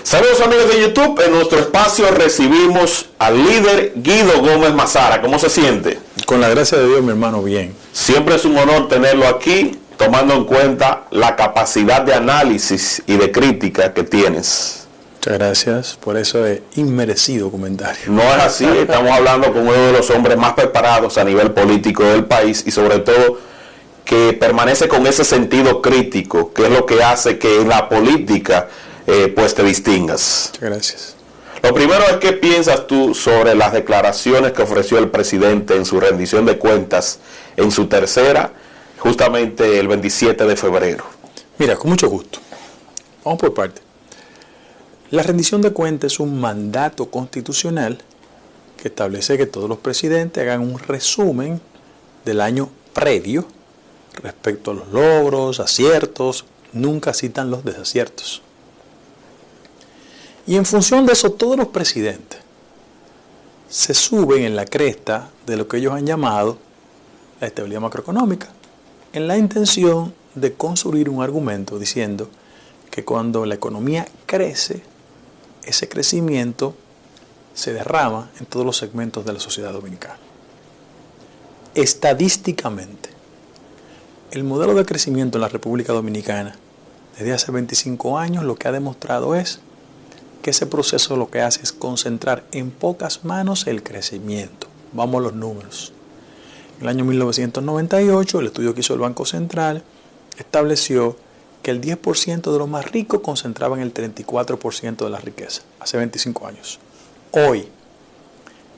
Saludos amigos de YouTube, en nuestro espacio recibimos al líder Guido Gómez Mazara. ¿Cómo se siente? Con la gracia de Dios, mi hermano, bien. Siempre es un honor tenerlo aquí, tomando en cuenta la capacidad de análisis y de crítica que tienes. Muchas gracias por ese inmerecido comentario. No es así, estamos hablando con uno de los hombres más preparados a nivel político del país y sobre todo que permanece con ese sentido crítico, que es lo que hace que en la política pues te distingas. Muchas gracias. Lo primero es, ¿qué piensas tú sobre las declaraciones que ofreció el presidente en su rendición de cuentas en su tercera, justamente el 27 de febrero? Mira, con mucho gusto. Vamos por partes. La rendición de cuentas es un mandato constitucional que establece que todos los presidentes hagan un resumen del año previo respecto a los logros, aciertos, nunca citan los desaciertos. Y en función de eso, todos los presidentes se suben en la cresta de lo que ellos han llamado la estabilidad macroeconómica, en la intención de construir un argumento diciendo que cuando la economía crece, ese crecimiento se derrama en todos los segmentos de la sociedad dominicana. Estadísticamente, el modelo de crecimiento en la República Dominicana desde hace 25 años lo que ha demostrado es que ese proceso lo que hace es concentrar en pocas manos el crecimiento. Vamos a los números. En el año 1998, el estudio que hizo el Banco Central estableció que el 10% de los más ricos concentraban el 34% de la riqueza, hace 25 años. Hoy,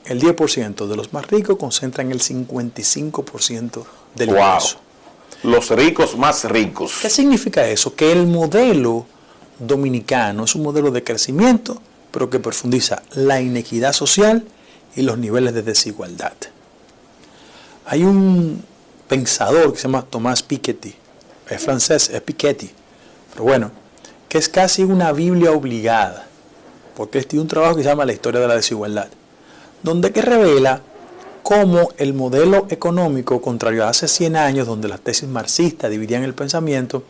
el 10% de los más ricos concentran el 55% del ingreso. Los ricos más ricos. ¿Qué significa eso? Que el modelo dominicano es un modelo de crecimiento, pero que profundiza la inequidad social y los niveles de desigualdad. Hay un pensador que se llama Thomas Piketty, es francés, es Piketty, pero bueno, que es casi una Biblia obligada, porque tiene un trabajo que se llama La historia de la desigualdad, donde que revela cómo el modelo económico, contrario a hace 100 años, donde las tesis marxistas dividían el pensamiento,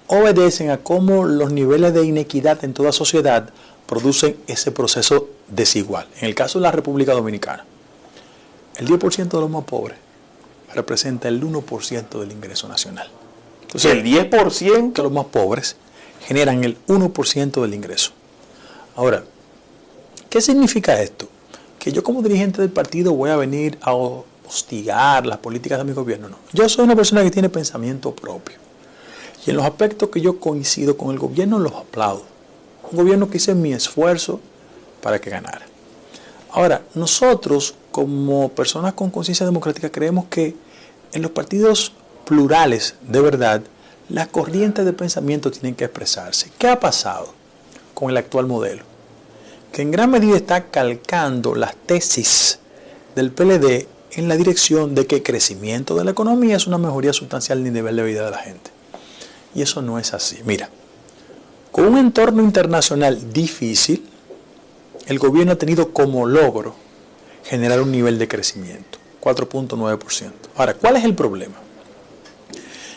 obedecen a cómo los niveles de inequidad en toda sociedad producen ese proceso desigual. En el caso de la República Dominicana, el 10% de los más pobres representa el 1% del ingreso nacional. Entonces, el 10% de los más pobres generan el 1% del ingreso. Ahora, ¿qué significa esto? Que yo como dirigente del partido voy a venir a hostigar las políticas de mi gobierno. No. Yo soy una persona que tiene pensamiento propio. Y en los aspectos que yo coincido con el gobierno, los aplaudo. Un gobierno que hice mi esfuerzo para que ganara. Ahora, nosotros, como personas con conciencia democrática, creemos que en los partidos plurales, de verdad, las corrientes de pensamiento tienen que expresarse. ¿Qué ha pasado con el actual modelo? Que en gran medida está calcando las tesis del PLD en la dirección de que el crecimiento de la economía es una mejoría sustancial en el nivel de vida de la gente. Y eso no es así. Mira, con un entorno internacional difícil, el gobierno ha tenido como logro generar un nivel de crecimiento, 4.9%. Ahora, ¿cuál es el problema?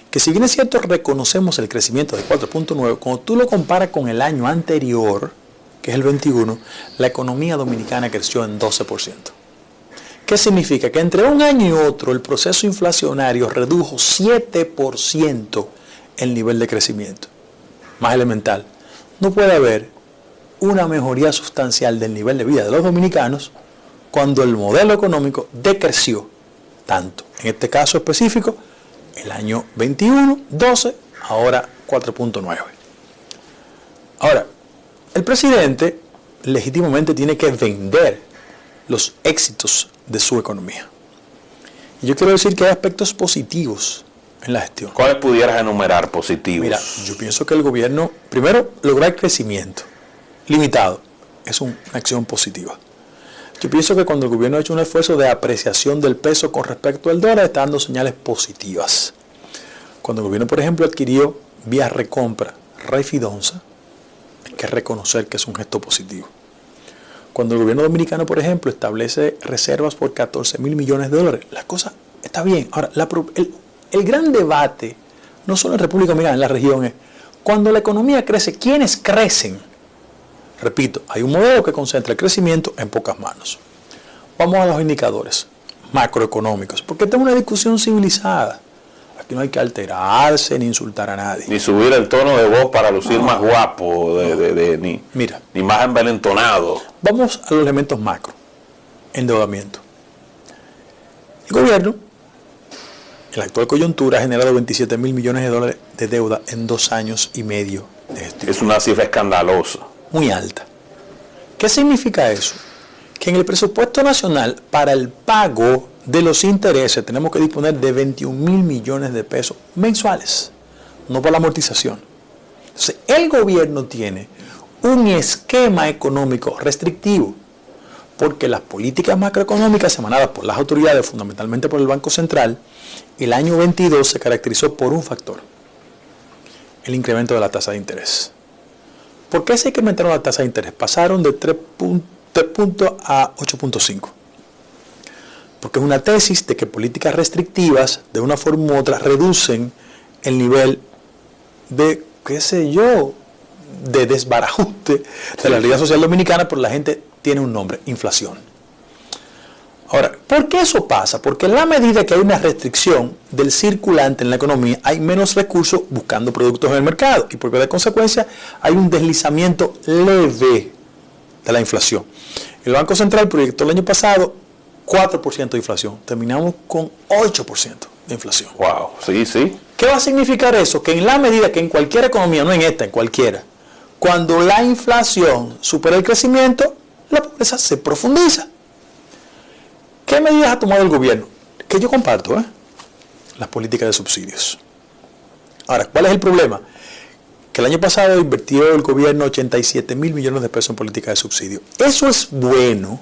Que si bien es cierto, reconocemos el crecimiento de 4.9%, cuando tú lo comparas con el año anterior, que es el 21, la economía dominicana creció en 12%. ¿Qué significa? Que entre un año y otro el proceso inflacionario redujo 7% el nivel de crecimiento. Más elemental, no puede haber una mejoría sustancial del nivel de vida de los dominicanos cuando el modelo económico decreció tanto. En este caso específico, el año 21, 12, ahora 4.9. Ahora, el presidente legítimamente tiene que vender los éxitos de su economía. Y yo quiero decir que hay aspectos positivos en la gestión. ¿Cuáles pudieras enumerar positivos? Mira, yo pienso que el gobierno, primero, lograr crecimiento limitado es una acción positiva. Yo pienso que cuando el gobierno ha hecho un esfuerzo de apreciación del peso con respecto al dólar, está dando señales positivas. Cuando el gobierno, por ejemplo, adquirió vía recompra Refidonza, hay que reconocer que es un gesto positivo. Cuando el gobierno dominicano, por ejemplo, establece reservas por 14 mil millones de dólares, la cosa está bien. Ahora, el gran debate, no solo en República Dominicana, en la región, es cuando la economía crece, ¿quiénes crecen? Repito, hay un modelo que concentra el crecimiento en pocas manos. Vamos a los indicadores macroeconómicos, porque esta es una discusión civilizada. Aquí no hay que alterarse ni insultar a nadie. Ni subir el tono de voz para lucir más guapo, Mira, ni más envalentonado. vamos a los elementos macro. Endeudamiento. El gobierno, en la actual coyuntura, ha generado 27 mil millones de dólares de deuda en 2 años y medio de gestión. Es una cifra escandalosa. Muy alta. ¿Qué significa eso? Que en el presupuesto nacional, para el pago de los intereses, tenemos que disponer de 21 mil millones de pesos mensuales, no para la amortización. Entonces, el gobierno tiene un esquema económico restrictivo, porque las políticas macroeconómicas emanadas por las autoridades, fundamentalmente por el Banco Central, el año 22 se caracterizó por un factor: el incremento de la tasa de interés. ¿Por qué se incrementaron la tasa de interés? Pasaron de 3 puntos a 8.5. Porque es una tesis de que políticas restrictivas, de una forma u otra, reducen el nivel de, de desbarajuste de la realidad social dominicana, pero la gente tiene un nombre: inflación. Ahora, ¿por qué eso pasa? Porque en la medida que hay una restricción del circulante en la economía, hay menos recursos buscando productos en el mercado, y por de consecuencia hay un deslizamiento leve de la inflación. El Banco Central proyectó el año pasado 4% de inflación. Terminamos con 8% de inflación. Wow, sí. ¿Qué va a significar eso? Que en la medida que en cualquier economía, no en esta, en cualquiera, cuando la inflación supera el crecimiento, la pobreza se profundiza. ¿Qué medidas ha tomado el gobierno? Que yo comparto, las políticas de subsidios. Ahora, ¿cuál es el problema? Que el año pasado invirtió el gobierno 87 mil millones de pesos en políticas de subsidio. Eso es bueno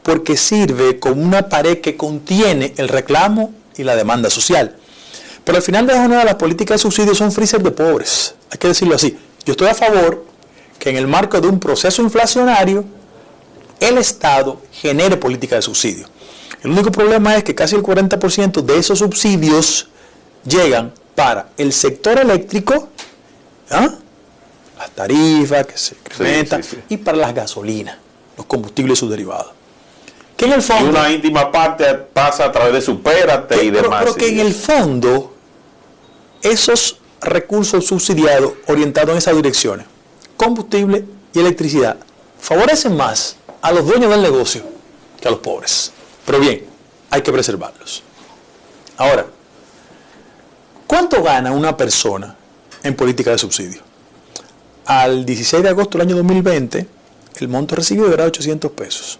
porque sirve como una pared que contiene el reclamo y la demanda social. Pero al final de la jornada, las políticas de subsidio son freezer de pobres. Hay que decirlo así. Yo estoy a favor que en el marco de un proceso inflacionario, el Estado genere políticas de subsidio. El único problema es que casi el 40% de esos subsidios llegan para el sector eléctrico, las tarifas que se incrementan, y para las gasolinas, los combustibles y sus derivados. Que en el fondo, y una íntima parte pasa a través de Supérate y demás. Pero que en el fondo, esos recursos subsidiados orientados en esas direcciones, combustible y electricidad, favorecen más a los dueños del negocio que a los pobres. Pero bien, hay que preservarlos. Ahora, ¿cuánto gana una persona en política de subsidio? Al 16 de agosto del año 2020, el monto recibido era 800 pesos.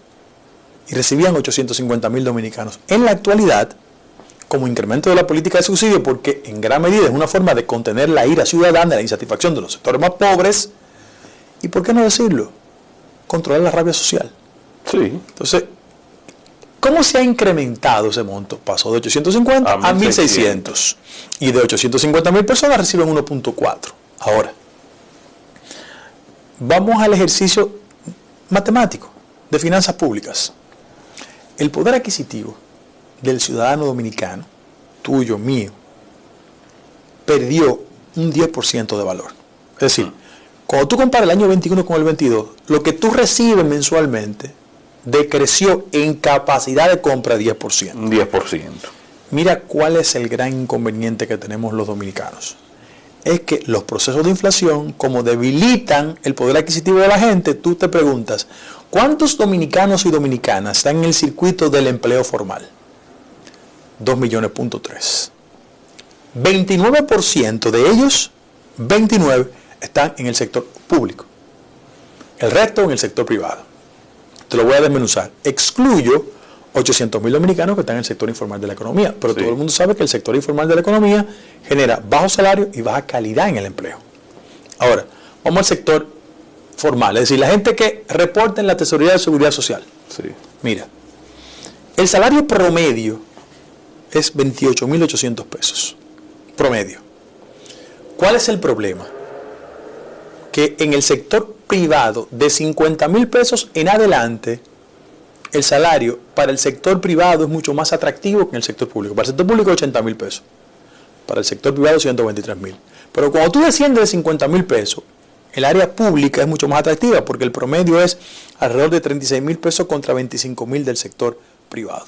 Y recibían 850.000 dominicanos. En la actualidad, como incremento de la política de subsidio, porque en gran medida es una forma de contener la ira ciudadana, la insatisfacción de los sectores más pobres, y por qué no decirlo, controlar la rabia social. Sí. Entonces, ¿cómo se ha incrementado ese monto? Pasó de 850 a 1.600. Y de 850.000 personas reciben 1.4. Ahora, vamos al ejercicio matemático de finanzas públicas. El poder adquisitivo del ciudadano dominicano, tuyo, mío, perdió un 10% de valor. Es decir, cuando tú comparas el año 21 con el 22, lo que tú recibes mensualmente decreció en capacidad de compra 10%. Un 10%. Mira cuál es el gran inconveniente que tenemos los dominicanos. Es que los procesos de inflación, como debilitan el poder adquisitivo de la gente, tú te preguntas, ¿cuántos dominicanos y dominicanas están en el circuito del empleo formal? 2,3 millones. 29% de ellos, 29, están en el sector público. El resto en el sector privado. Te lo voy a desmenuzar. Excluyo 800.000 dominicanos que están en el sector informal de la economía, pero todo el mundo sabe que el sector informal de la economía genera bajo salario y baja calidad en el empleo. Ahora, vamos al sector formal, es decir, la gente que reporta en la Tesorería de Seguridad Social. Sí. Mira, el salario promedio es 28.800 pesos. Promedio. ¿Cuál es el problema? Que en el sector privado, de 50.000 pesos en adelante, el salario para el sector privado es mucho más atractivo que en el sector público. Para el sector público 80.000 pesos. Para el sector privado 123.000. Pero cuando tú desciendes de 50.000 pesos El área pública es mucho más atractiva porque el promedio es alrededor de 36,000 pesos contra 25,000 del sector privado.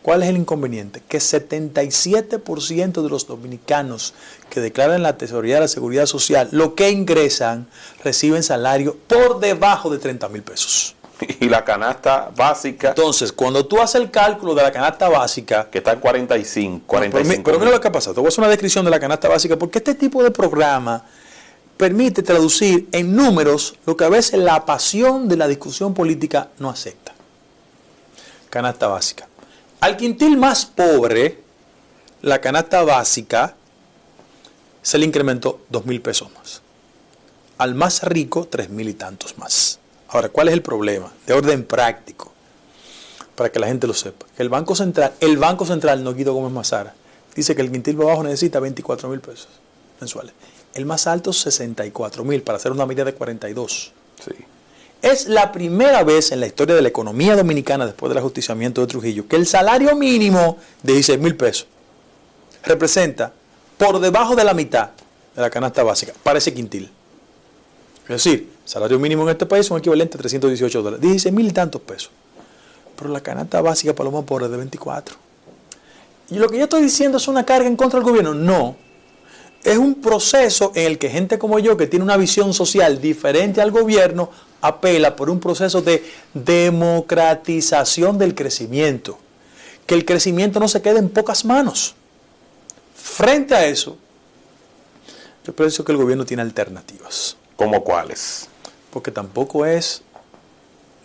¿Cuál es el inconveniente? Que 77% de los dominicanos que declaran la Tesorería de la Seguridad Social, lo que ingresan, reciben salario por debajo de 30,000 pesos. Y la canasta básica, Entonces, cuando tú haces el cálculo de la canasta básica, que está en 45. pero mira lo que ha pasado. Te voy a hacer una descripción de la canasta básica, porque este tipo de programa permite traducir en números lo que a veces la pasión de la discusión política no acepta. Canasta básica. Al quintil más pobre, la canasta básica se le incrementó 2,000 pesos más. Al más rico, 3,000 y tantos más. Ahora, ¿cuál es el problema? De orden práctico, para que la gente lo sepa. Que el Banco Central, no Guido Gómez Mazara, dice que el quintil más bajo necesita 24,000 pesos mensuales. El más alto, 64,000, para hacer una media de 42. Sí. Es la primera vez en la historia de la economía dominicana, después del ajusticiamiento de Trujillo, que el salario mínimo de 16,000 pesos representa por debajo de la mitad de la canasta básica para ese quintil. Es decir, salario mínimo en este país es un equivalente a $318, 16,000 y tantos pesos. Pero la canasta básica para los más pobres es de 24. Y lo que yo estoy diciendo es una carga en contra del gobierno. No. Es un proceso en el que gente como yo, que tiene una visión social diferente al gobierno, apela por un proceso de democratización del crecimiento. Que el crecimiento no se quede en pocas manos. Frente a eso, yo pienso que el gobierno tiene alternativas. ¿Cómo cuáles? Porque tampoco es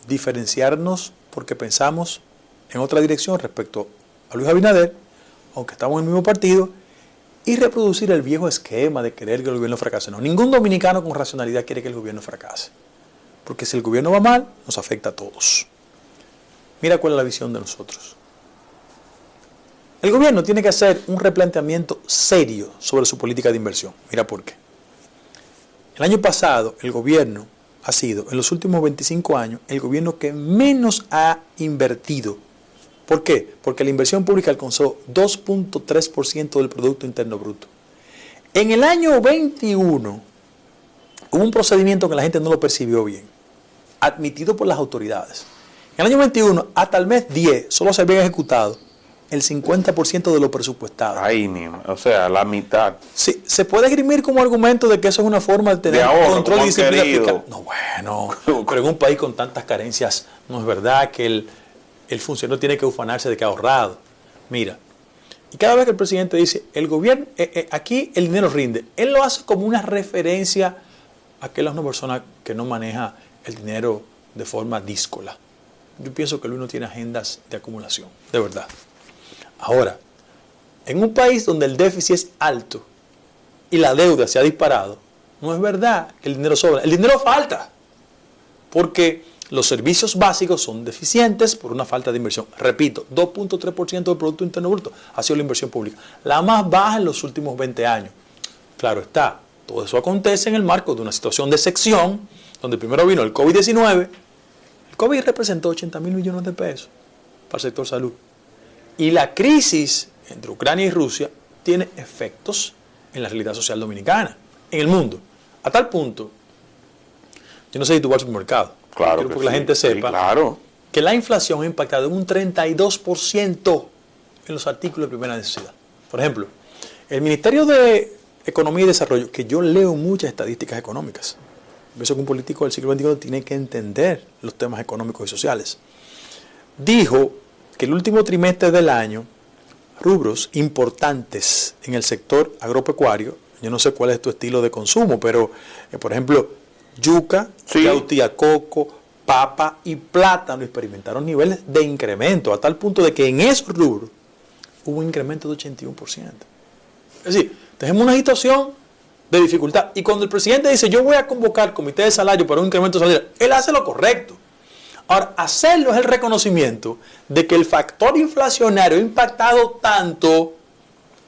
diferenciarnos porque pensamos en otra dirección respecto a Luis Abinader, aunque estamos en el mismo partido, y reproducir el viejo esquema de querer que el gobierno fracase. No, ningún dominicano con racionalidad quiere que el gobierno fracase. Porque si el gobierno va mal, nos afecta a todos. Mira cuál es la visión de nosotros. El gobierno tiene que hacer un replanteamiento serio sobre su política de inversión. Mira por qué. El año pasado, el gobierno ha sido, en los últimos 25 años, el gobierno que menos ha invertido. ¿Por qué? Porque la inversión pública alcanzó 2.3% del Producto Interno Bruto. En el año 21 hubo un procedimiento que la gente no lo percibió bien, admitido por las autoridades. En el año 21, hasta el mes 10, solo se había ejecutado el 50% de lo presupuestado. Ahí mismo, o sea, la mitad. Sí, se puede esgrimir como argumento de que eso es una forma de tener de ahorro, control y disciplina fiscal. No, bueno, pero en un país con tantas carencias, no es verdad que el funcionario tiene que ufanarse de que ha ahorrado. Mira, y cada vez que el presidente dice, el gobierno, aquí el dinero rinde, él lo hace como una referencia a que él es una persona que no maneja el dinero de forma díscola. Yo pienso que Luis no tiene agendas de acumulación, de verdad. Ahora, en un país donde el déficit es alto y la deuda se ha disparado, no es verdad que el dinero sobra. El dinero falta porque los servicios básicos son deficientes por una falta de inversión. Repito, 2.3% del Producto Interno Bruto ha sido la inversión pública, la más baja en los últimos 20 años. Claro está, todo eso acontece en el marco de una situación de sección, donde primero vino el COVID-19. El COVID representó 80,000 millones de pesos para el sector salud. Y la crisis entre Ucrania y Rusia tiene efectos en la realidad social dominicana, en el mundo. A tal punto, yo no sé si tú vas al supermercado, claro quiero que porque la gente sepa, sí, claro, que la inflación ha impactado en un 32% en los artículos de primera necesidad. Por ejemplo, el Ministerio de Economía y Desarrollo, que yo leo muchas estadísticas económicas, pienso que un político del siglo XXI tiene que entender los temas económicos y sociales, dijo que el último trimestre del año, rubros importantes en el sector agropecuario, yo no sé cuál es tu estilo de consumo, pero por ejemplo, yuca, sí, yautía, coco, papa y plátano experimentaron niveles de incremento, a tal punto de que en esos rubros hubo un incremento de 81%. Es decir, tenemos una situación de dificultad. Y cuando el presidente dice, yo voy a convocar comité de salario para un incremento salarial, él hace lo correcto. Ahora, hacerlo es el reconocimiento de que el factor inflacionario ha impactado tanto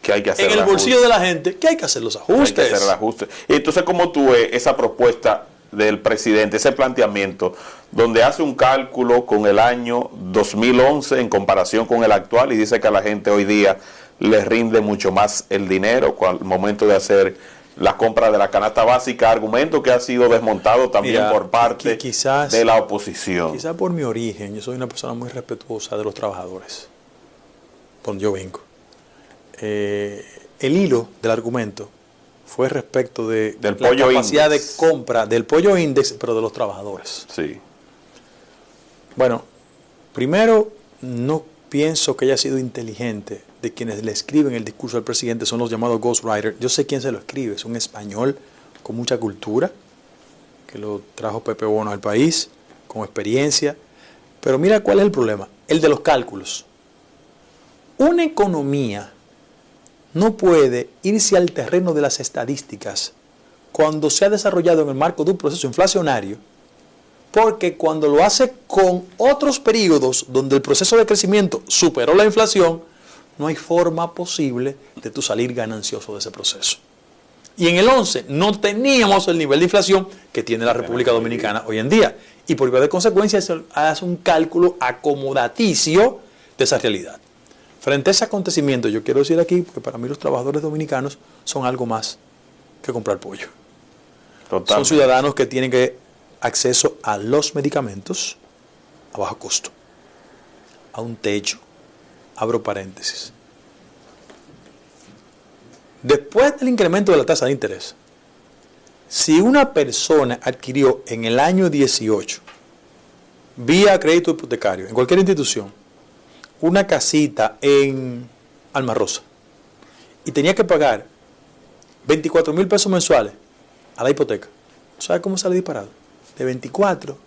que hay que hacer en el bolsillo de la gente que hay que hacer los ajustes. Hay que hacer el ajuste. Y entonces, ¿cómo tú ves esa propuesta del presidente, ese planteamiento, donde hace un cálculo con el año 2011 en comparación con el actual y dice que a la gente hoy día le rinde mucho más el dinero al momento de hacer la compra de la canasta básica, argumento que ha sido desmontado también por parte de la oposición. Quizás por mi origen, yo soy una persona muy respetuosa de los trabajadores, por donde yo vengo. El hilo del argumento fue respecto de la capacidad de compra del pollo index, pero de los trabajadores. Sí. Bueno, primero, no pienso que haya sido inteligente de quienes le escriben el discurso al presidente, son los llamados ghostwriters. Yo sé quién se lo escribe, es un español con mucha cultura, que lo trajo Pepe Bono al país, con experiencia. Pero mira cuál es el problema, el de los cálculos. Una economía no puede irse al terreno de las estadísticas cuando se ha desarrollado en el marco de un proceso inflacionario, porque cuando lo hace con otros periodos donde el proceso de crecimiento superó la inflación, no hay forma posible de tú salir ganancioso de ese proceso. Y en el 11 no teníamos el nivel de inflación que tiene la República Dominicana hoy en día. Y por vía de consecuencia se hace un cálculo acomodaticio de esa realidad. Frente a ese acontecimiento, yo quiero decir aquí que para mí los trabajadores dominicanos son algo más que comprar pollo. Totalmente. Son ciudadanos que tienen acceso a los medicamentos a bajo costo, a un techo. Abro paréntesis. Después del incremento de la tasa de interés, si una persona adquirió en el año 18, vía crédito hipotecario, en cualquier institución, una casita en Alma Rosa, y tenía que pagar 24,000 pesos mensuales a la hipoteca, ¿sabe cómo sale disparado? De 24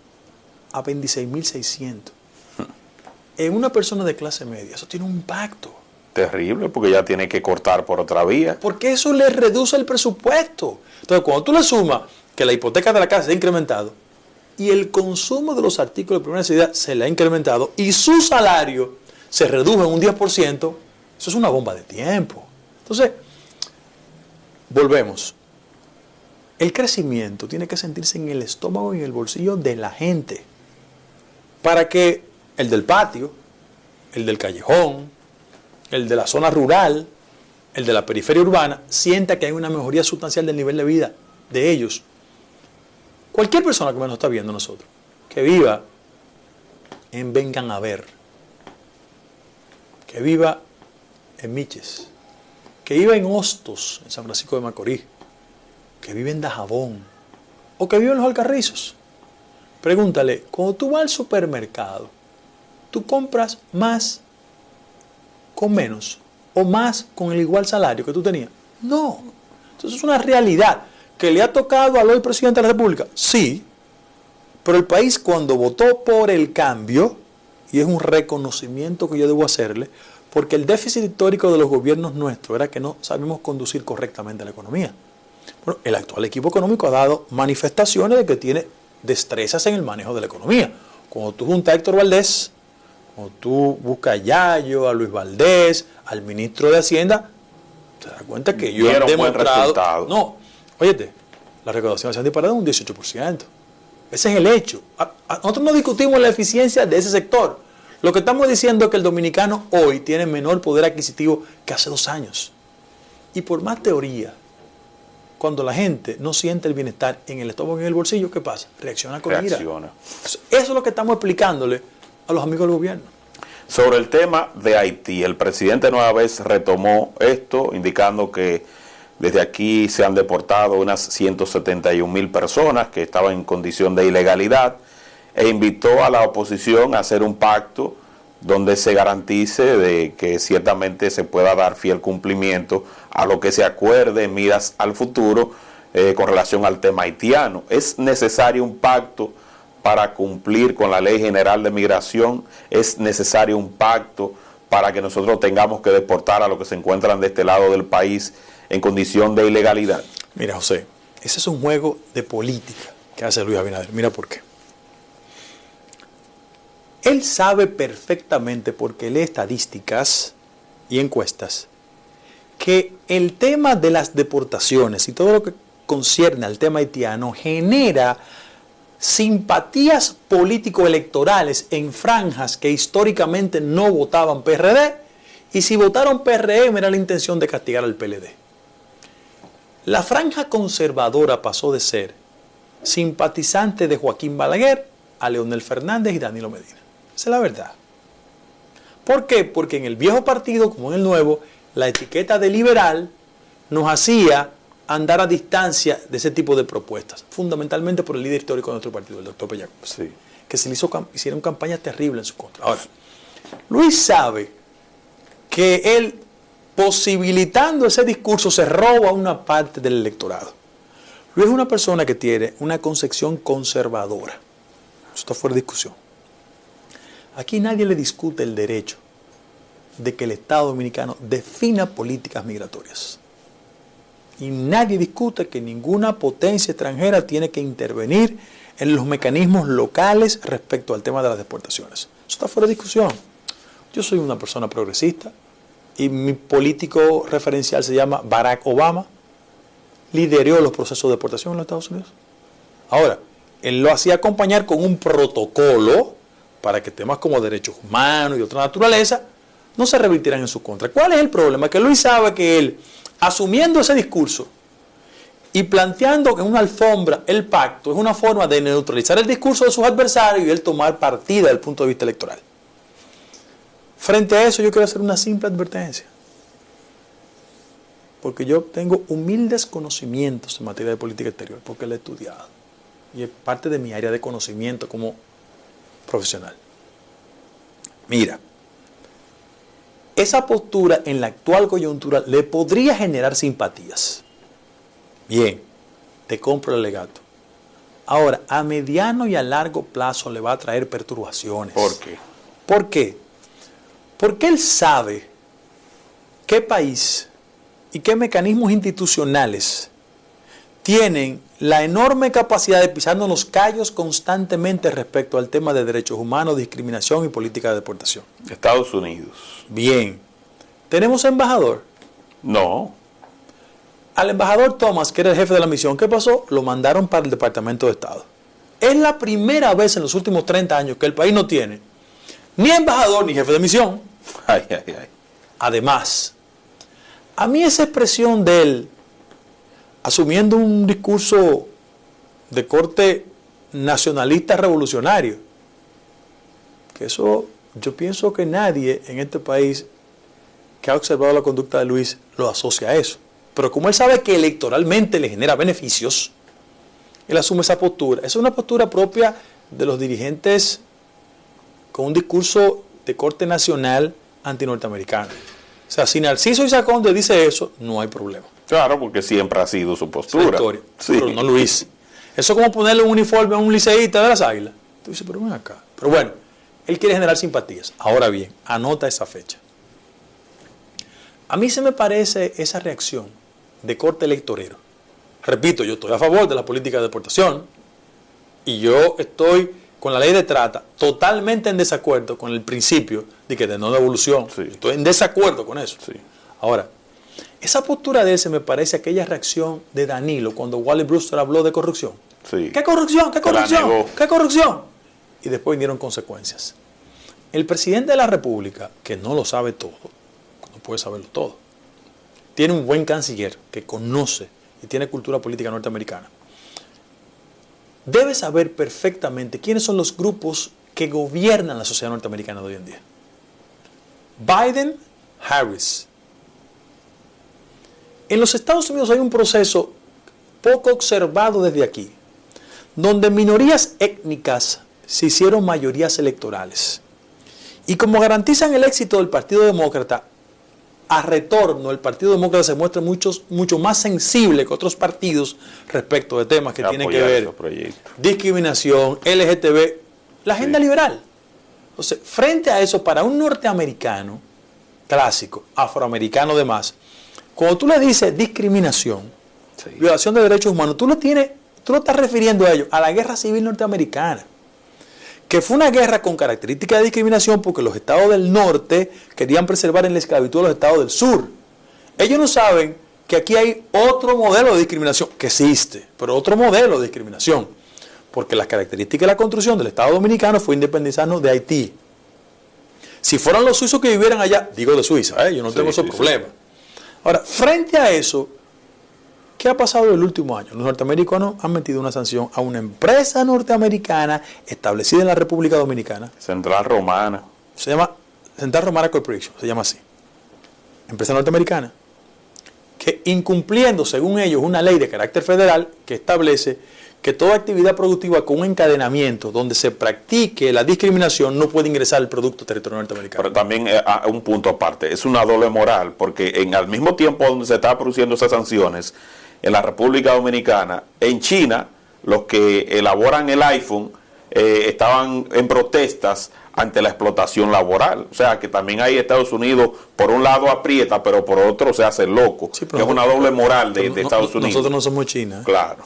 a 26,600. En una persona de clase media, eso tiene un impacto. Terrible, porque ya tiene que cortar por otra vía. Porque eso le reduce el presupuesto. Entonces, cuando tú le sumas que la hipoteca de la casa se ha incrementado y el consumo de los artículos de primera necesidad se le ha incrementado y su salario se redujo en un 10%, eso es una bomba de tiempo. Entonces, volvemos. El crecimiento tiene que sentirse en el estómago y en el bolsillo de la gente para que el del patio, el del callejón, el de la zona rural, el de la periferia urbana, sienta que hay una mejoría sustancial del nivel de vida de ellos. Cualquier persona que nos está viendo nosotros, que viva en Vengan a Ver, que viva en Miches, que viva en Hostos, en San Francisco de Macorís, que vive en Dajabón, o que vive en Los Alcarrizos, pregúntale, cuando tú vas al supermercado, ¿tú compras más con menos o más con el igual salario que tú tenías? No. Entonces es una realidad que le ha tocado al hoy presidente de la República. Sí, pero el país cuando votó por el cambio, y es un reconocimiento que yo debo hacerle, porque el déficit histórico de los gobiernos nuestros era que no sabemos conducir correctamente la economía. Bueno, el actual equipo económico ha dado manifestaciones de que tiene destrezas en el manejo de la economía. Cuando tú juntas a Héctor Valdés, cuando tú buscas a Yayo, a Luis Valdés, al ministro de Hacienda, te das cuenta que ellos han demostrado. No, óyete, la recaudación se ha disparado un 18%. Ese es el hecho. Nosotros no discutimos la eficiencia de ese sector. Lo que estamos diciendo es que el dominicano hoy tiene menor poder adquisitivo que hace 2 años. Y por más teoría, cuando la gente no siente el bienestar en el estómago y en el bolsillo, ¿qué pasa? Reacciona con ira. Eso es lo que estamos explicándole a los amigos del gobierno. Sobre el tema de Haití, el presidente nueva vez retomó esto, indicando que desde aquí se han deportado unas 171,000 personas que estaban en condición de ilegalidad, e invitó a la oposición a hacer un pacto donde se garantice de que ciertamente se pueda dar fiel cumplimiento a lo que se acuerde en miras al futuro con relación al tema haitiano. Es necesario un pacto para cumplir con la Ley General de Migración, es necesario un pacto para que nosotros tengamos que deportar a los que se encuentran de este lado del país en condición de ilegalidad. Mira, José, ese es un juego de política que hace Luis Abinader. Mira por qué. Él sabe perfectamente, porque lee estadísticas y encuestas, que el tema de las deportaciones y todo lo que concierne al tema haitiano genera simpatías político-electorales en franjas que históricamente no votaban PRD, y si votaron PRM era la intención de castigar al PLD. La franja conservadora pasó de ser simpatizante de Joaquín Balaguer a Leonel Fernández y Danilo Medina. Esa es la verdad. ¿Por qué? Porque en el viejo partido, como en el nuevo, la etiqueta de liberal nos hacía andar a distancia de ese tipo de propuestas, fundamentalmente por el líder histórico de nuestro partido, el doctor Peña Gómez, Sí. que se le hicieron campañas terribles en su contra. Ahora, Luis sabe que él, posibilitando ese discurso, se roba una parte del electorado. Luis es una persona que tiene una concepción conservadora. Eso está fuera de discusión. Aquí nadie le discute el derecho de que el Estado dominicano defina políticas migratorias. Y nadie discute que ninguna potencia extranjera tiene que intervenir en los mecanismos locales respecto al tema de las deportaciones. Eso está fuera de discusión. Yo soy una persona progresista y mi político referencial se llama Barack Obama. Lideró los procesos de deportación en los Estados Unidos. Ahora, él lo hacía acompañar con un protocolo para que temas como derechos humanos y otra naturaleza no se revirtieran en su contra. ¿Cuál es el problema? Que Luis sabe que él, asumiendo ese discurso y planteando en una alfombra el pacto, es una forma de neutralizar el discurso de sus adversarios y él tomar partida desde el punto de vista electoral. Frente a eso yo quiero hacer una simple advertencia. Porque yo tengo humildes conocimientos en materia de política exterior, porque la he estudiado. Y es parte de mi área de conocimiento como profesional. Mira, esa postura en la actual coyuntura le podría generar simpatías. Bien, te compro el alegato. Ahora, a mediano y a largo plazo le va a traer perturbaciones. ¿Por qué? ¿Por qué? Porque él sabe qué país y qué mecanismos institucionales tienen la enorme capacidad de pisarnos los callos constantemente respecto al tema de derechos humanos, discriminación y política de deportación. Estados Unidos. Bien. ¿Tenemos embajador? No. Al embajador Thomas, que era el jefe de la misión, ¿qué pasó? Lo mandaron para el Departamento de Estado. Es la primera vez en los últimos 30 años que el país no tiene ni embajador ni jefe de misión. Ay, ay, ay. Además, a mí esa expresión de él, asumiendo un discurso de corte nacionalista revolucionario, que eso yo pienso que nadie en este país que ha observado la conducta de Luis lo asocia a eso. Pero como él sabe que electoralmente le genera beneficios, él asume esa postura. Esa es una postura propia de los dirigentes con un discurso de corte nacional antinorteamericano. O sea, si Narciso Isaconde dice eso, no hay problema. Claro, porque siempre ha sido su postura. Su historia, Sí. pero no Luis. Eso es como ponerle un uniforme a un liceísta de las Águilas. Tú dices, pero ven acá. Pero bueno, él quiere generar simpatías. Ahora bien, anota esa fecha. A mí se me parece esa reacción de corte electorero. Repito, yo estoy a favor de la política de deportación y yo estoy con la ley de trata totalmente en desacuerdo con el principio de que de no devolución. Sí. Estoy en desacuerdo con eso. Sí. Ahora, esa postura de él se me parece a aquella reacción de Danilo cuando Wally Brewster habló de corrupción. Sí. ¿Qué corrupción? ¿Qué Se la corrupción? negó. ¿Qué corrupción? Y después vinieron consecuencias. El presidente de la República, que no lo sabe todo, no puede saberlo todo, tiene un buen canciller que conoce y tiene cultura política norteamericana. Debe saber perfectamente quiénes son los grupos que gobiernan la sociedad norteamericana de hoy en día. Biden, Harris. En los Estados Unidos hay un proceso poco observado desde aquí, donde minorías étnicas se hicieron mayorías electorales. Y como garantizan el éxito del Partido Demócrata, a retorno el Partido Demócrata se muestra mucho más sensible que otros partidos respecto de temas que tienen que Apoyar ver esos proyectos. discriminación, LGTB, la agenda liberal. Entonces, frente a eso, para un norteamericano clásico, afroamericano además, cuando tú le dices discriminación, Sí. violación de derechos humanos, tú lo estás refiriendo a ello, a la guerra civil norteamericana, que fue una guerra con características de discriminación porque los estados del norte querían preservar en la esclavitud a los estados del sur. Ellos no saben que aquí hay otro modelo de discriminación, que existe, pero otro modelo de discriminación, porque las características de la construcción del Estado Dominicano fue independizarnos de Haití. Si fueran los suizos que vivieran allá, digo de Suiza, yo no tengo esos problemas. Ahora, frente a eso, ¿Qué ha pasado el último año? Los norteamericanos han metido una sanción a una empresa norteamericana establecida en la República Dominicana. Central Romana. Se llama Central Romana Corporation, se llama así. Empresa norteamericana que, incumpliendo, según ellos, una ley de carácter federal que establece que toda actividad productiva con un encadenamiento donde se practique la discriminación no puede ingresar al producto territorial norteamericano. Pero también un punto aparte, es una doble moral, porque al mismo tiempo donde se están produciendo esas sanciones, en la República Dominicana, en China, los que elaboran el iPhone estaban en protestas ante la explotación laboral. O sea, que también ahí Estados Unidos, por un lado aprieta, pero por otro se hace loco. Sí, que es una doble moral de Estados Unidos. Nosotros no somos China. Claro.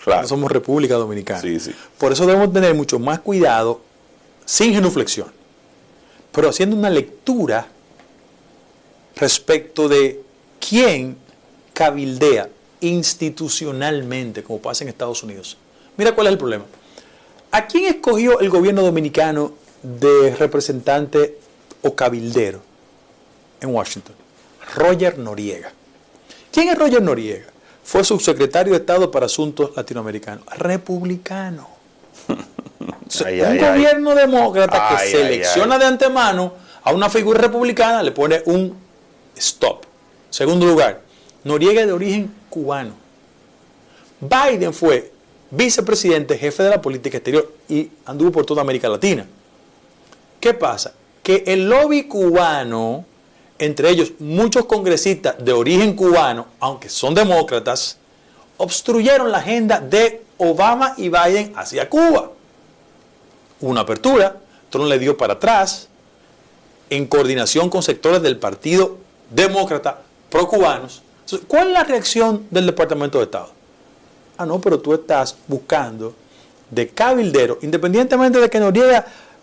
Nosotros somos República Dominicana. Sí, sí. Por eso debemos tener mucho más cuidado, sin genuflexión, pero haciendo una lectura respecto de quién cabildea institucionalmente, como pasa en Estados Unidos. Mira cuál es el problema. ¿A quién escogió el gobierno dominicano de representante o cabildero en Washington? Roger Noriega. ¿Quién es Roger Noriega? Fue subsecretario de Estado para Asuntos Latinoamericanos. Republicano. Un gobierno demócrata que selecciona de antemano a una figura republicana, le pone un stop. Segundo lugar, Noriega es de origen cubano. Biden fue vicepresidente, jefe de la política exterior y anduvo por toda América Latina. ¿Qué pasa? Que el lobby cubano, entre ellos muchos congresistas de origen cubano, aunque son demócratas, obstruyeron la agenda de Obama y Biden hacia Cuba. Hubo una apertura, Trump le dio para atrás, en coordinación con sectores del Partido Demócrata pro-cubanos. Entonces, ¿cuál es la reacción del Departamento de Estado? Ah, no, pero tú estás buscando de cabildero, independientemente de que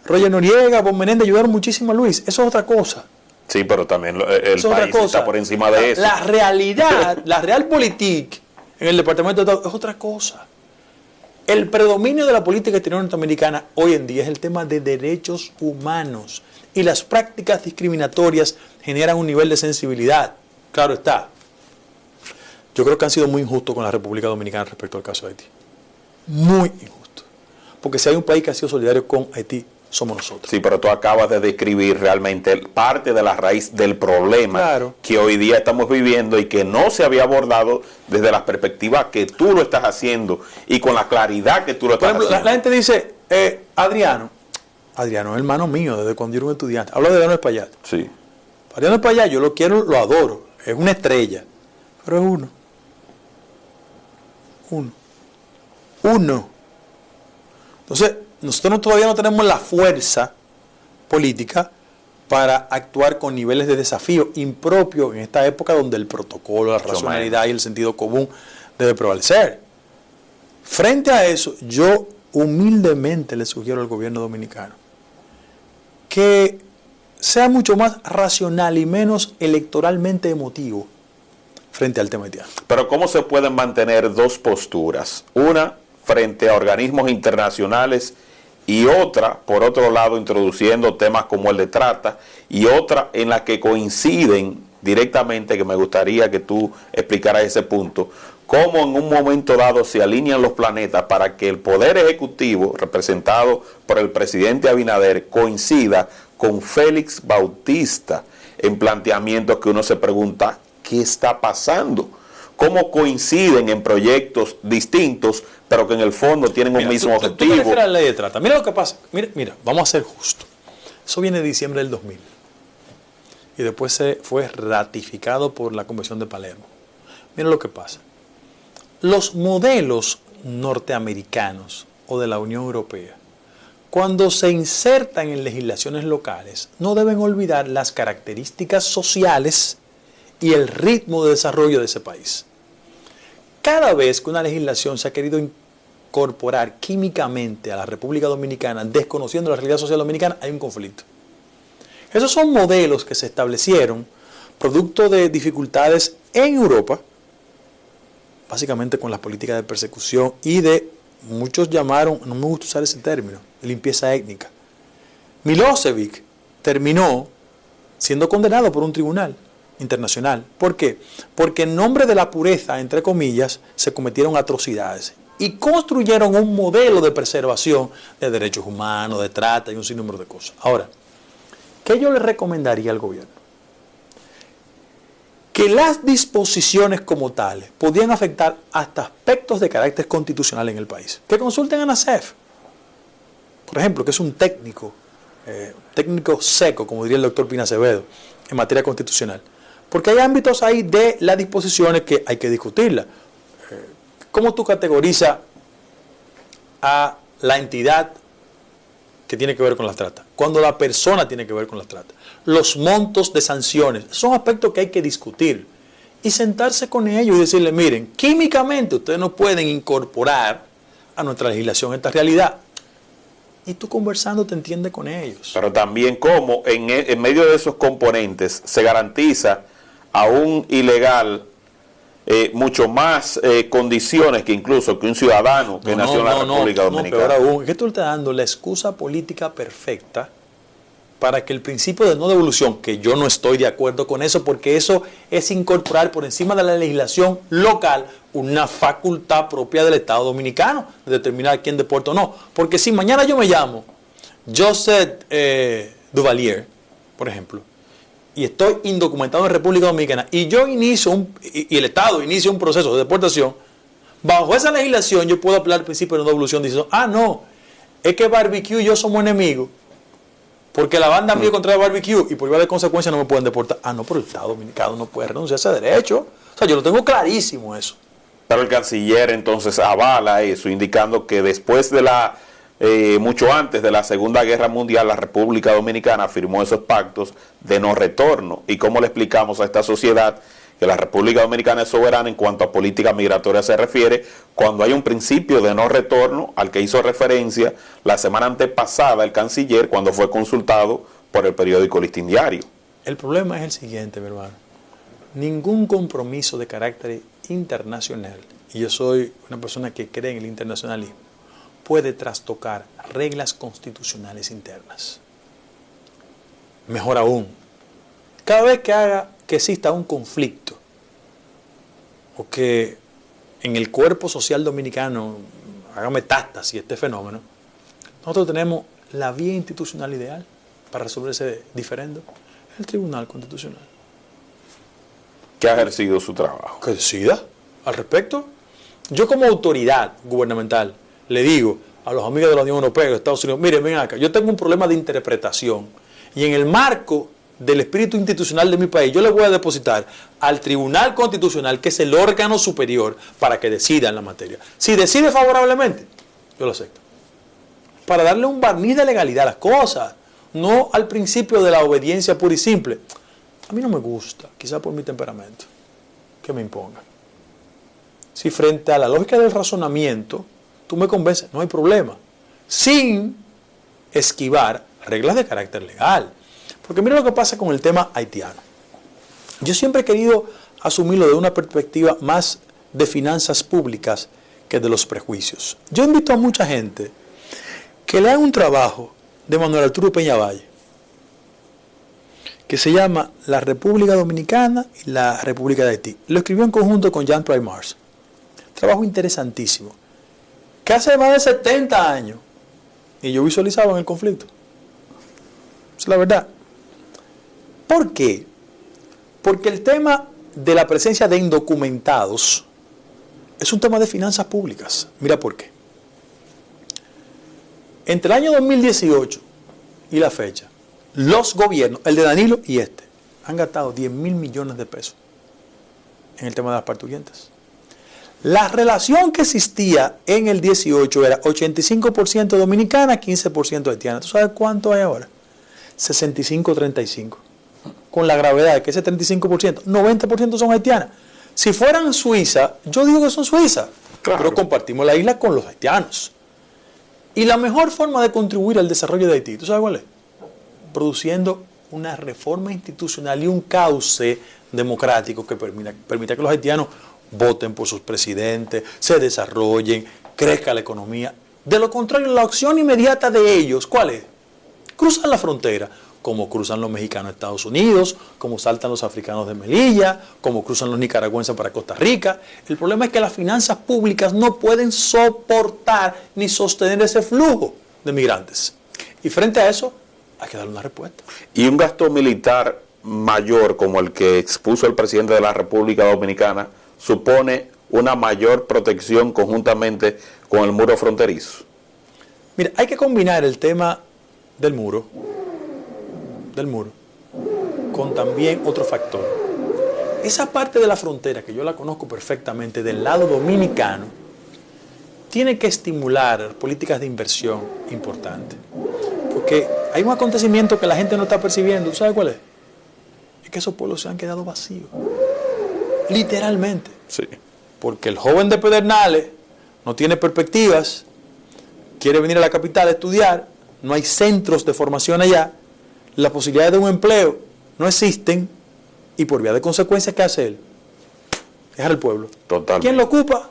Roger Noriega, Bob Menéndez ayudaron muchísimo a Luis, eso es otra cosa. Sí, pero también el país está por encima de eso. La realidad, la realpolitik en el Departamento de Estado es otra cosa. El predominio de la política exterior norteamericana hoy en día es el tema de derechos humanos y las prácticas discriminatorias generan un nivel de sensibilidad. Claro está. Yo creo que han sido muy injustos con la República Dominicana respecto al caso de Haití. Muy injustos. Porque si hay un país que ha sido solidario con Haití, somos nosotros. Sí, pero tú acabas de describir realmente parte de la raíz del problema que hoy día estamos viviendo y que no se había abordado desde la perspectiva que tú lo estás haciendo y con la claridad que tú lo estás haciendo. La gente dice, Adriano es hermano mío desde cuando yo era un estudiante. Hablo de Adriano Espaillat. Sí. Adriano Espaillat, yo lo quiero, lo adoro. Es una estrella. Pero es uno. Entonces, nosotros todavía no tenemos la fuerza política para actuar con niveles de desafío impropios en esta época donde el protocolo, la racionalidad y el sentido común debe prevalecer. Frente a eso, yo humildemente le sugiero al gobierno dominicano que sea mucho más racional y menos electoralmente emotivo frente al tema haitiano. Pero ¿cómo se pueden mantener dos posturas? Una frente a organismos internacionales y otra, por otro lado, introduciendo temas como el de trata, y otra en la que coinciden directamente, que me gustaría que tú explicaras ese punto, cómo en un momento dado se alinean los planetas para que el Poder Ejecutivo, representado por el presidente Abinader, coincida con Félix Bautista en planteamientos que uno se pregunta, ¿qué está pasando? ¿Cómo coinciden en proyectos distintos, pero que en el fondo tienen un mismo objetivo? Tú te refieres a la ley de trata. Mira lo que pasa. Mira, vamos a ser justos. Eso viene de diciembre del 2000. Y después se fue ratificado por la Convención de Palermo. Mira lo que pasa. Los modelos norteamericanos o de la Unión Europea, cuando se insertan en legislaciones locales, no deben olvidar las características sociales y el ritmo de desarrollo de ese país. Cada vez que una legislación se ha querido incorporar químicamente a la República Dominicana, desconociendo la realidad social dominicana, hay un conflicto. Esos son modelos que se establecieron producto de dificultades en Europa, básicamente con las políticas de persecución y de, muchos llamaron, no me gusta usar ese término, de limpieza étnica. Milosevic terminó siendo condenado por un tribunal internacional. ¿Por qué? Porque en nombre de la pureza, entre comillas, se cometieron atrocidades y construyeron un modelo de preservación de derechos humanos, de trata y un sinnúmero de cosas. Ahora, ¿qué yo le recomendaría al gobierno? Que las disposiciones como tales podían afectar hasta aspectos de carácter constitucional en el país. Que consulten a NACEF, por ejemplo, que es un técnico seco, como diría el doctor Pina Acevedo, en materia constitucional. Porque hay ámbitos ahí de las disposiciones que hay que discutirlas. ¿Cómo tú categorizas a la entidad que tiene que ver con las trata? Cuando la persona tiene que ver con las trata. Los montos de sanciones son aspectos que hay que discutir y sentarse con ellos y decirle, miren, químicamente ustedes no pueden incorporar a nuestra legislación esta realidad. Y tú conversando te entiendes con ellos. Pero también cómo en medio de esos componentes se garantiza a un ilegal mucho más condiciones que incluso que un ciudadano que nació en la República Dominicana. Peor aún, es que tú le estás dando la excusa política perfecta para que el principio de no devolución, que yo no estoy de acuerdo con eso, porque eso es incorporar por encima de la legislación local una facultad propia del Estado Dominicano de determinar quién deporta o no. Porque si mañana yo me llamo Joseph Duvalier, por ejemplo, y estoy indocumentado en República Dominicana, y yo inicio y el Estado inicia un proceso de deportación, bajo esa legislación yo puedo apelar el principio de no devolución diciendo, no, es que Barbecue y yo somos enemigos, porque la banda mía contra Barbecue y por igual de consecuencia no me pueden deportar. No, pero el Estado Dominicano no puede renunciar a ese derecho. O sea, yo lo tengo clarísimo eso. Pero el canciller entonces avala eso, indicando que después de mucho antes de la Segunda Guerra Mundial, la República Dominicana firmó esos pactos de no retorno. ¿Y cómo le explicamos a esta sociedad que la República Dominicana es soberana en cuanto a política migratoria se refiere, cuando hay un principio de no retorno al que hizo referencia la semana antepasada el canciller cuando fue consultado por el periódico Listín Diario? El problema es el siguiente, mi hermano. Ningún compromiso de carácter internacional, y yo soy una persona que cree en el internacionalismo, puede trastocar reglas constitucionales internas. Mejor aún, cada vez que exista un conflicto o que en el cuerpo social dominicano haga metástasis este fenómeno, nosotros tenemos la vía institucional ideal para resolver ese diferendo, el Tribunal Constitucional. ¿Qué ha ejercido su trabajo? Que decida al respecto. Yo como autoridad gubernamental le digo a los amigos de la Unión Europea, de Estados Unidos, miren, ven acá, yo tengo un problema de interpretación y en el marco del espíritu institucional de mi país, yo le voy a depositar al Tribunal Constitucional, que es el órgano superior, para que decida en la materia. Si decide favorablemente, yo lo acepto. Para darle un barniz de legalidad a las cosas, no al principio de la obediencia pura y simple. A mí no me gusta, quizá por mi temperamento, que me impongan. Si frente a la lógica del razonamiento, tú me convences, no hay problema, sin esquivar reglas de carácter legal. Porque mira lo que pasa con el tema haitiano. Yo siempre he querido asumirlo de una perspectiva más de finanzas públicas que de los prejuicios. Yo invito a mucha gente que lea un trabajo de Manuel Arturo Peñavalle, que se llama La República Dominicana y la República de Haití. Lo escribió en conjunto con Jean Pierre Mars. Trabajo interesantísimo, que hace más de 70 años, y yo visualizaba en el conflicto. Es la verdad. ¿Por qué? Porque el tema de la presencia de indocumentados es un tema de finanzas públicas. Mira por qué. Entre el año 2018 y la fecha, los gobiernos, el de Danilo y han gastado 10,000 millones de pesos en el tema de las parturientas. La relación que existía en el 18 era 85% dominicana, 15% haitiana. ¿Tú sabes cuánto hay ahora? 65-35. Con la gravedad de que ese 35%, 90% son haitianas. Si fueran suizas, yo digo que son suizas, claro, pero compartimos la isla con los haitianos. Y la mejor forma de contribuir al desarrollo de Haití, ¿tú sabes cuál es? Produciendo una reforma institucional y un cauce democrático que permita que los haitianos voten por sus presidentes, se desarrollen, crezca la economía. De lo contrario, la opción inmediata de ellos, ¿cuál es? Cruzar la frontera, como cruzan los mexicanos a Estados Unidos, como saltan los africanos de Melilla, como cruzan los nicaragüenses para Costa Rica. El problema es que las finanzas públicas no pueden soportar ni sostener ese flujo de migrantes. Y frente a eso, hay que darle una respuesta. Y un gasto militar mayor como el que expuso el presidente de la República Dominicana supone una mayor protección conjuntamente con el muro fronterizo. Mira, hay que combinar el tema del muro, con también otro factor. Esa parte de la frontera, que yo la conozco perfectamente, del lado dominicano, tiene que estimular políticas de inversión importantes. Porque hay un acontecimiento que la gente no está percibiendo. ¿Tú sabes cuál es? Es que esos pueblos se han quedado vacíos. Literalmente. Sí. Porque el joven de Pedernales no tiene perspectivas, quiere venir a la capital a estudiar, no hay centros de formación allá, las posibilidades de un empleo no existen y por vía de consecuencia, ¿qué hace él? Dejar el pueblo. Totalmente. ¿Quién lo ocupa?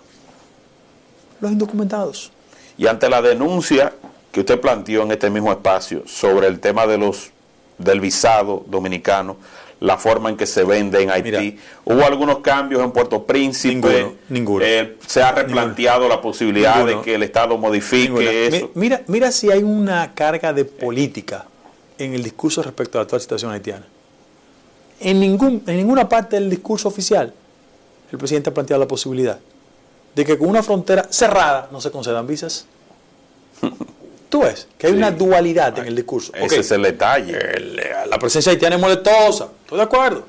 Los indocumentados. Y ante la denuncia que usted planteó en este mismo espacio sobre el tema del visado dominicano, la forma en que se vende en Haití, Mira, hubo algunos cambios en Puerto Príncipe. Ninguno. Se ha replanteado la posibilidad de que el Estado modifique eso. Mira si hay una carga de política en el discurso respecto a la actual situación haitiana. En ninguna parte del discurso oficial el presidente ha planteado la posibilidad de que con una frontera cerrada no se concedan visas. Tú ves que hay una dualidad en el discurso. Ese es el detalle. La presencia haitiana es molestosa, estoy de acuerdo.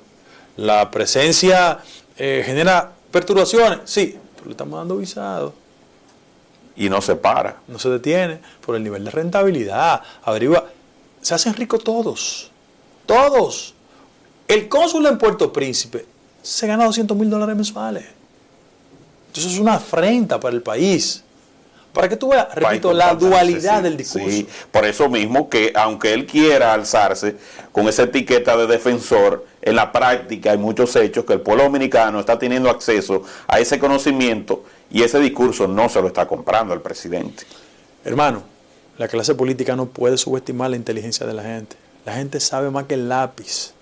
La presencia genera perturbaciones, sí, pero le estamos dando visado. Y no se para. No se detiene por el nivel de rentabilidad. Averigua. Se hacen ricos todos. Todos. El cónsul en Puerto Príncipe se gana $200,000 mensuales. Entonces es una afrenta para el país. Para que tú veas, repito, la dualidad del discurso. Sí, por eso mismo que aunque él quiera alzarse con esa etiqueta de defensor, en la práctica hay muchos hechos que el pueblo dominicano está teniendo acceso a ese conocimiento y ese discurso no se lo está comprando el presidente. Hermano, la clase política no puede subestimar la inteligencia de la gente. La gente sabe más que el lápiz.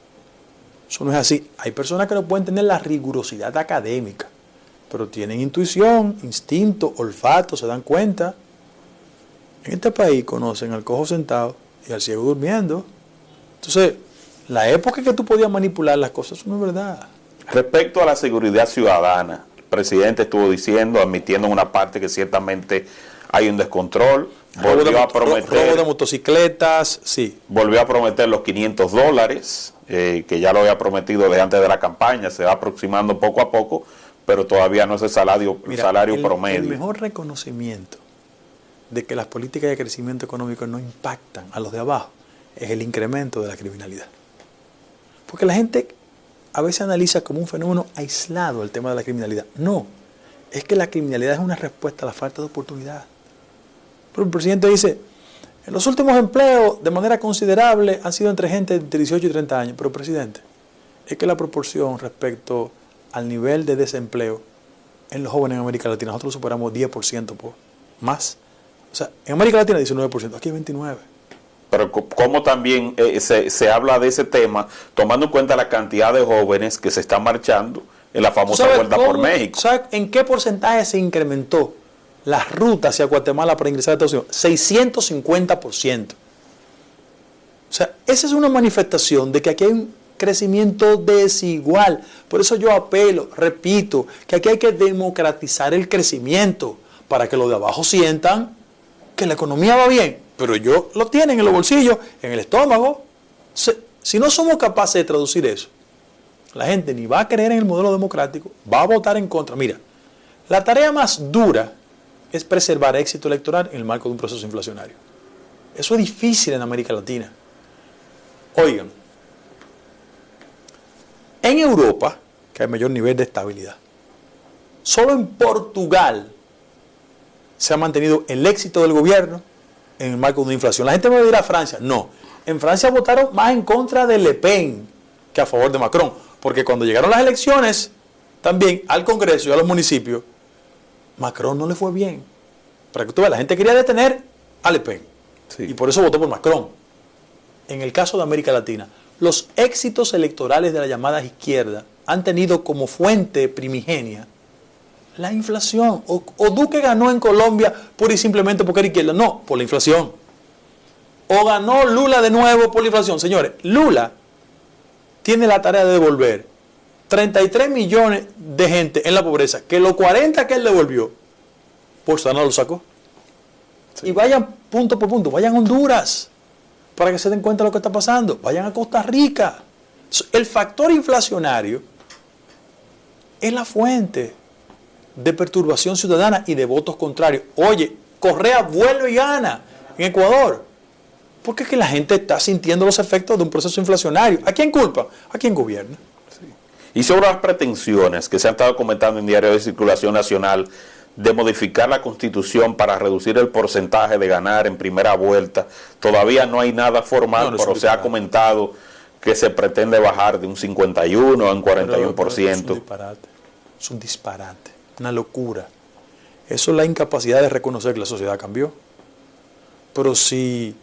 Eso no es así. Hay personas que no pueden tener la rigurosidad académica, pero tienen intuición, instinto, olfato, se dan cuenta. En este país conocen al cojo sentado y al ciego durmiendo. Entonces, la época que tú podías manipular las cosas, eso no es verdad. Respecto a la seguridad ciudadana, el presidente estuvo diciendo, admitiendo en una parte que ciertamente hay un descontrol. Volvió a prometer robo de motocicletas, sí. Volvió a prometer los $500, que ya lo había prometido desde antes de la campaña, se va aproximando poco a poco, pero todavía no es el salario promedio. El mejor reconocimiento de que las políticas de crecimiento económico no impactan a los de abajo es el incremento de la criminalidad. Porque la gente a veces analiza como un fenómeno aislado el tema de la criminalidad. No, es que la criminalidad es una respuesta a la falta de oportunidad. Pero el presidente dice, en los últimos empleos de manera considerable han sido entre gente de 18 y 30 años. Pero presidente, es que la proporción respecto al nivel de desempleo en los jóvenes en América Latina, nosotros superamos 10% más. O sea, en América Latina 19%, aquí 29%. Pero como también se habla de ese tema, tomando en cuenta la cantidad de jóvenes que se están marchando en la famosa Vuelta por México. ¿Sabes en qué porcentaje se incrementó las rutas hacia Guatemala para ingresar a Estados Unidos? 650%. O sea, esa es una manifestación de que aquí hay un crecimiento desigual. Por eso yo apelo, repito, que aquí hay que democratizar el crecimiento para que los de abajo sientan que la economía va bien, pero ellos lo tienen en los bolsillos, en el estómago. Si no somos capaces de traducir eso, la gente ni va a creer en el modelo democrático, va a votar en contra. Mira, la tarea más dura es preservar éxito electoral en el marco de un proceso inflacionario. Eso es difícil en América Latina. Oigan, en Europa, que hay mayor nivel de estabilidad, solo en Portugal se ha mantenido el éxito del gobierno en el marco de una inflación. La gente me dirá Francia. No, en Francia votaron más en contra de Le Pen que a favor de Macron, porque cuando llegaron las elecciones también al Congreso y a los municipios, Macron no le fue bien. Para que tú veas, la gente quería detener a Le Pen, sí, y por eso votó por Macron. en el caso de América Latina, los éxitos electorales de la llamada izquierda han tenido como fuente primigenia la inflación. O Duque ganó en Colombia pura y simplemente porque era izquierda. No, por la inflación. O ganó Lula de nuevo por la inflación. Señores, Lula tiene la tarea de devolver 33 millones de gente en la pobreza, que los 40 que él devolvió, Bolsonaro lo sacó. Sí. Y vayan punto por punto, vayan a Honduras, para que se den cuenta de lo que está pasando. Vayan a Costa Rica. El factor inflacionario es la fuente de perturbación ciudadana y de votos contrarios. Oye, Correa vuelve y gana en Ecuador. Porque es que la gente está sintiendo los efectos de un proceso inflacionario. ¿A quién culpa? ¿A quién gobierna? Sí. Y sobre las pretensiones que se han estado comentando en diarios de circulación nacional de modificar la Constitución para reducir el porcentaje de ganar en primera vuelta, todavía no hay nada formal, pero se ha comentado que se pretende bajar de un 51 a un 41%. Pero es un disparate. Es un disparate. Una locura. Eso es la incapacidad de reconocer que la sociedad cambió. Pero si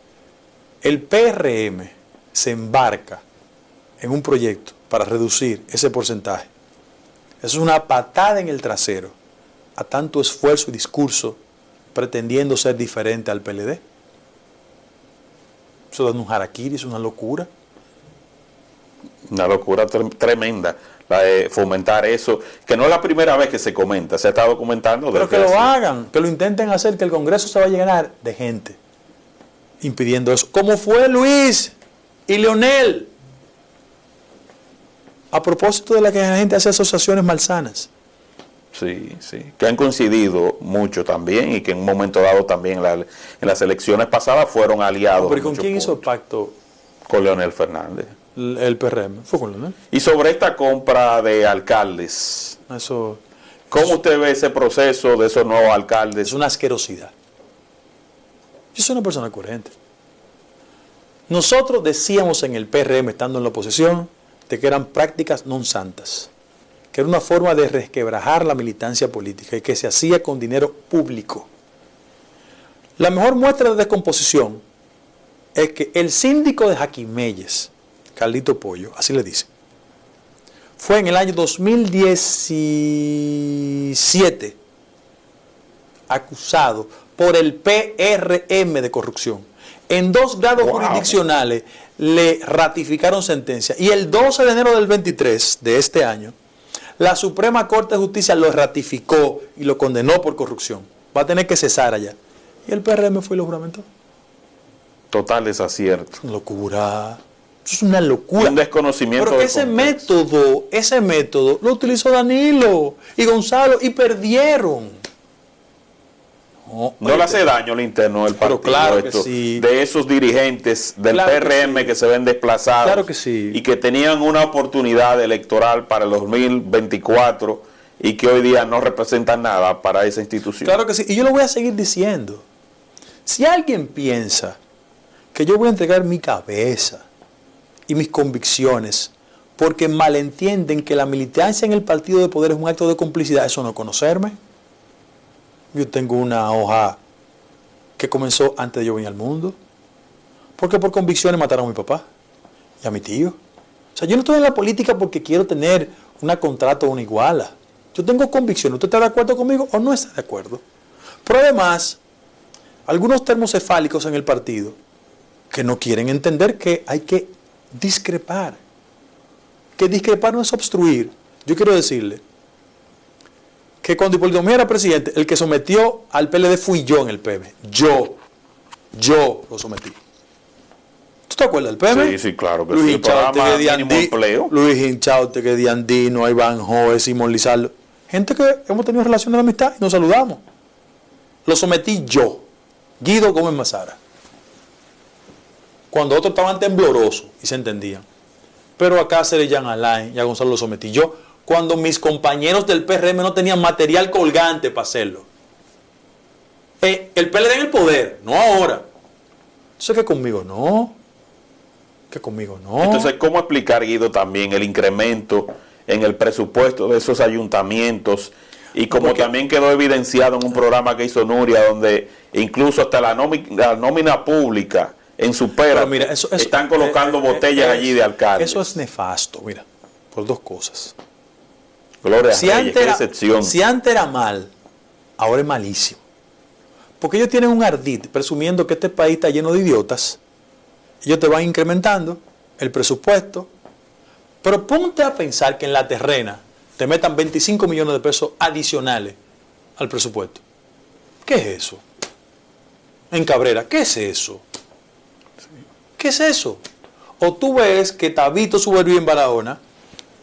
el PRM se embarca en un proyecto para reducir ese porcentaje, eso es una patada en el trasero a tanto esfuerzo y discurso pretendiendo ser diferente al PLD. Eso es un harakiri, es una locura. Una locura tremenda, la de fomentar eso, que no es la primera vez que se comenta, se ha estado comentando. Pero que lo hagan, que lo intenten hacer, que el Congreso se vaya a llenar de gente impidiendo eso. Como fue Luis y Leonel, a propósito de la que la gente hace asociaciones malsanas. Sí, sí, que han coincidido mucho también y que en un momento dado también en las elecciones pasadas fueron aliados. ¿Pero con quién hizo el pacto? Con Leonel Fernández. El PRM, fue con Leonel. Y sobre esta compra de alcaldes, ¿cómo usted ve ese proceso de esos nuevos alcaldes? Es una asquerosidad. Yo soy una persona coherente. Nosotros decíamos en el PRM, estando en la oposición, de que eran prácticas non santas, que era una forma de resquebrajar la militancia política y que se hacía con dinero público. La mejor muestra de descomposición es que el síndico de Jaquimelles, Carlito Pollo, así le dicen, fue en el año 2017 acusado por el PRM de corrupción. En 2 grados jurisdiccionales le ratificaron sentencia. Y el 12 de enero del 23 de este año, la Suprema Corte de Justicia lo ratificó y lo condenó por corrupción. Va a tener que cesar allá. Y el PRM fue y lo juramentó. Total desacierto. Locura. Eso es una locura. Un desconocimiento. Pero ese método lo utilizó Danilo y Gonzalo y perdieron. No le hace daño al interno del partido, claro que sí. De esos dirigentes del PRM que se ven desplazados, claro que sí, y que tenían una oportunidad electoral para el 2024 y que hoy día no representan nada para esa institución. Claro que sí, y yo lo voy a seguir diciendo. Si alguien piensa que yo voy a entregar mi cabeza y mis convicciones porque malentienden que la militancia en el partido de poder es un acto de complicidad, eso no es conocerme. Yo tengo una hoja que comenzó antes de yo venir al mundo. Porque por convicciones mataron a mi papá y a mi tío. O sea, yo no estoy en la política porque quiero tener una contrato o una iguala. Yo tengo convicciones. ¿Usted está de acuerdo conmigo o no está de acuerdo? Pero además, algunos termocefálicos en el partido que no quieren entender que hay que discrepar. Que discrepar no es obstruir. Yo quiero decirle que cuando Hipólito Mejía era presidente, el que sometió al PLD fui yo en el PM. Yo lo sometí. ¿Tú te acuerdas del PM? Sí, claro. Que Luis Hinchaute, que de Andino, Iván Joe, Simón Lizardo. Gente que hemos tenido relación de amistad y nos saludamos. Lo sometí yo, Guido Gómez Mazara. Cuando otros estaban temblorosos y se entendían. Pero a Cáceres, Jean Alain y a Gonzalo lo sometí yo, cuando mis compañeros del PRM no tenían material colgante para hacerlo. El PLD en el poder, no ahora. Entonces, que conmigo no. Entonces, ¿cómo explicar, Guido, también el incremento en el presupuesto de esos ayuntamientos? Y como también quedó evidenciado en un programa que hizo Nuria, donde incluso hasta la nómina pública en su pera, Pero mira, están colocando botellas allí de alcalde. Eso es nefasto, mira, por dos cosas. Gloria Si a Reyes, qué decepción. si antes era mal, ahora es malísimo. Porque ellos tienen un ardid presumiendo que este país está lleno de idiotas. Ellos te van incrementando el presupuesto. Pero ponte a pensar que en la terrena te metan 25 millones de pesos adicionales al presupuesto. ¿Qué es eso? En Cabrera, ¿qué es eso? ¿Qué es eso? O tú ves que Tabito Suberví en Barahona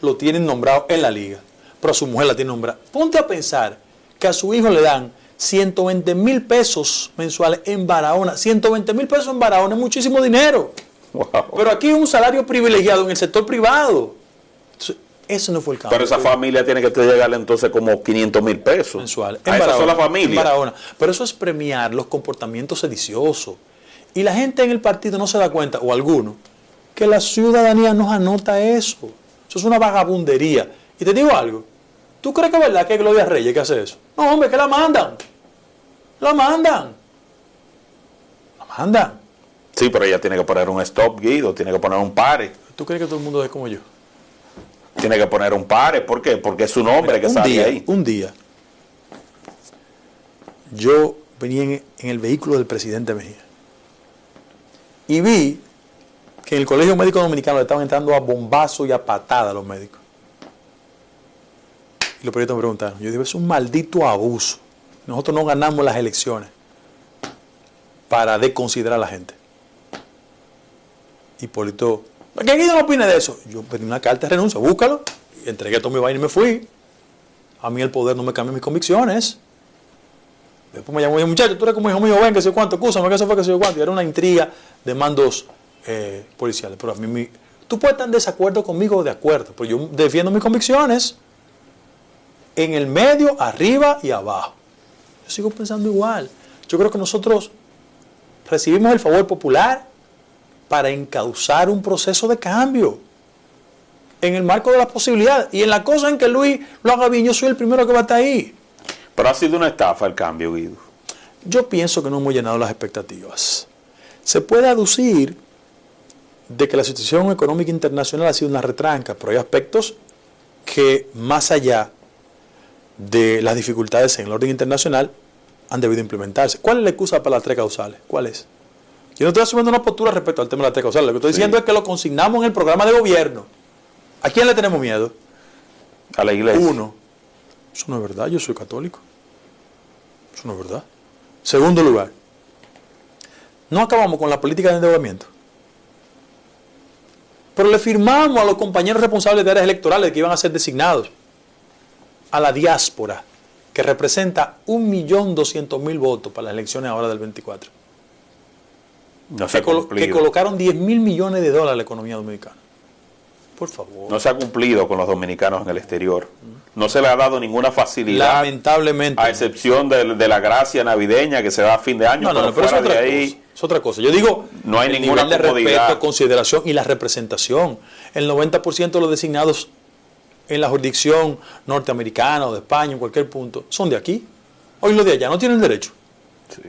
lo tienen nombrado en la liga, pero a su mujer la tiene nombrada. Ponte a pensar que a su hijo le dan 120,000 pesos mensuales en Barahona. 120,000 pesos en Barahona es muchísimo dinero. Wow. Pero aquí es un salario privilegiado en el sector privado. Entonces, ese no fue el cambio. Pero esa familia tiene que llegarle entonces como 500,000 pesos mensuales. a esa sola familia. En Barahona. Pero eso es premiar los comportamientos sediciosos. Y la gente en el partido no se da cuenta, o alguno, que la ciudadanía nos anota eso. Eso es una vagabundería. Y te digo algo. ¿Tú crees que es verdad que es Gloria Reyes que hace eso? No, hombre, que la mandan. La mandan. La mandan. Sí, pero ella tiene que poner un stop, Guido, tiene que poner un pare. ¿Tú crees que todo el mundo es como yo? Tiene que poner un pare, ¿por qué? Porque es su nombre que sale ahí. Un día, yo venía en el vehículo del presidente Mejía y vi que en el Colegio Médico Dominicano le estaban entrando a bombazo y a patada a los médicos. Y los periodistas me preguntaron, yo digo, es un maldito abuso. Nosotros no ganamos las elecciones para desconsiderar a la gente. Hipólito, ¿qué Guido no opina de eso? Yo pedí una carta de renuncia, búscalo, y entregué todo mi vaina y me fui. A mí el poder no me cambia mis convicciones. Después me llamó y dijo, muchacho, tú eres como hijo mío, ven, que sé cuánto, acúsame, que eso fue, que sé cuánto. Y era una intriga de mandos policiales. Pero a mí, tú puedes estar en desacuerdo conmigo o de acuerdo, pero yo defiendo mis convicciones en el medio, arriba y abajo. Yo sigo pensando igual. Yo creo que nosotros recibimos el favor popular para encauzar un proceso de cambio en el marco de las posibilidades. Y en la cosa en que Luis lo haga bien, yo soy el primero que va a estar ahí. Pero ha sido una estafa el cambio, Guido. Yo pienso que no hemos llenado las expectativas. Se puede aducir de que la situación económica internacional ha sido una retranca, pero hay aspectos que, más allá de las dificultades en el orden internacional, han debido implementarse. ¿Cuál es la excusa para las tres causales? ¿Cuál es? Yo no estoy asumiendo una postura respecto al tema de las tres causales. Lo que estoy diciendo es que lo consignamos en el programa de gobierno. ¿A quién le tenemos miedo? A la iglesia. Uno, eso no es verdad, yo soy católico. Eso no es verdad. Segundo lugar, no acabamos con la política de endeudamiento. Pero le firmamos a los compañeros responsables de áreas electorales que iban a ser designados a la diáspora, que representa 1.200.000 votos para las elecciones ahora del 24. No se ha cumplido. Que colocaron 10.000 millones de dólares a la economía dominicana. Por favor. No se ha cumplido con los dominicanos en el exterior. No se le ha dado ninguna facilidad. Lamentablemente. A excepción de la gracia navideña que se da a fin de año. No, pero es otra cosa. Yo digo, no hay ninguna nivel de respeto, consideración y la representación. El 90% de los designados en la jurisdicción norteamericana o de España, en cualquier punto, son de aquí. Hoy los de allá no tienen derecho. Sí.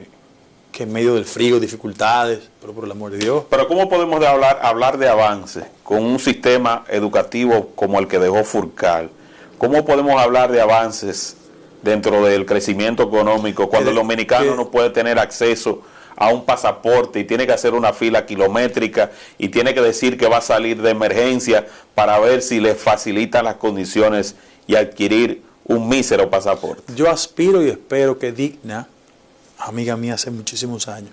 Que en medio del frío, dificultades, pero por el amor de Dios. Pero ¿cómo podemos hablar de avance con un sistema educativo como el que dejó Furcal? ¿Cómo podemos hablar de avances dentro del crecimiento económico cuando el dominicano no puede tener acceso a un pasaporte y tiene que hacer una fila kilométrica y tiene que decir que va a salir de emergencia para ver si le facilitan las condiciones y adquirir un mísero pasaporte? Yo aspiro y espero que Digna, amiga mía hace muchísimos años,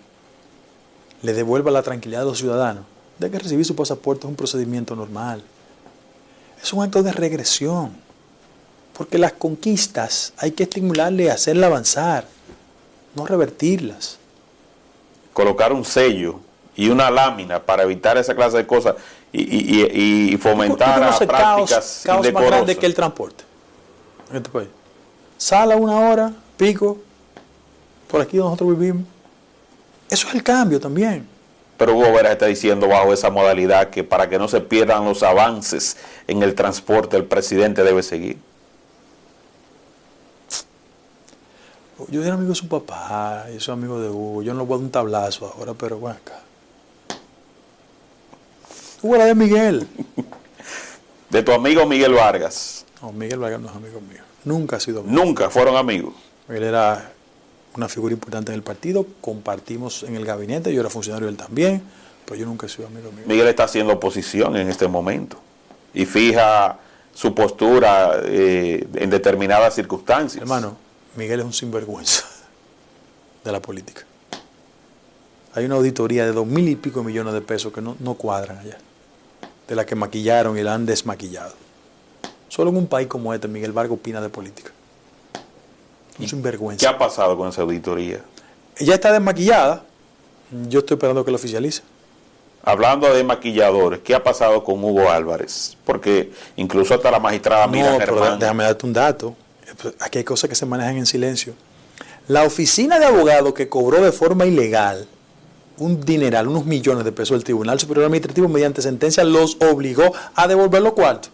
le devuelva la tranquilidad a los ciudadanos de que recibir su pasaporte es un procedimiento normal. Es un acto de regresión. Porque las conquistas hay que estimularle a hacerla avanzar, no revertirlas. Colocar un sello y una lámina para evitar esa clase de cosas y fomentar a prácticas caos más grande que el transporte en este país. Sal a 1 hora, pico, por aquí donde nosotros vivimos. Eso es el cambio también. Pero Hugo Veras está diciendo bajo esa modalidad que para que no se pierdan los avances en el transporte, el presidente debe seguir. Yo era amigo de su papá, yo soy amigo de Hugo, yo no le voy a dar un tablazo ahora, pero bueno acá. Hubo la de Miguel. De tu amigo Miguel Vargas. No, Miguel Vargas no es amigo mío. Nunca ha sido amigo. Nunca fueron amigos. Él era una figura importante en el partido, compartimos en el gabinete, yo era funcionario él también, pero yo nunca he sido amigo mío. Miguel está haciendo oposición en este momento y fija su postura en determinadas circunstancias. Hermano, Miguel es un sinvergüenza de la política. Hay una auditoría de 2.000 y pico millones de pesos que no cuadran allá, de la que maquillaron y la han desmaquillado. Solo en un país como este, Miguel Vargas opina de política. Un sinvergüenza. ¿Qué ha pasado con esa auditoría? Ella está desmaquillada, yo estoy esperando que lo oficialice. Hablando de maquilladores, ¿qué ha pasado con Hugo Álvarez? Porque incluso hasta la magistrada Mira pero Germán. déjame darte un dato. Aquí hay cosas que se manejan en silencio. La oficina de abogado que cobró de forma ilegal un dineral, unos millones de pesos, el Tribunal Superior Administrativo mediante sentencia los obligó a devolver los cuartos.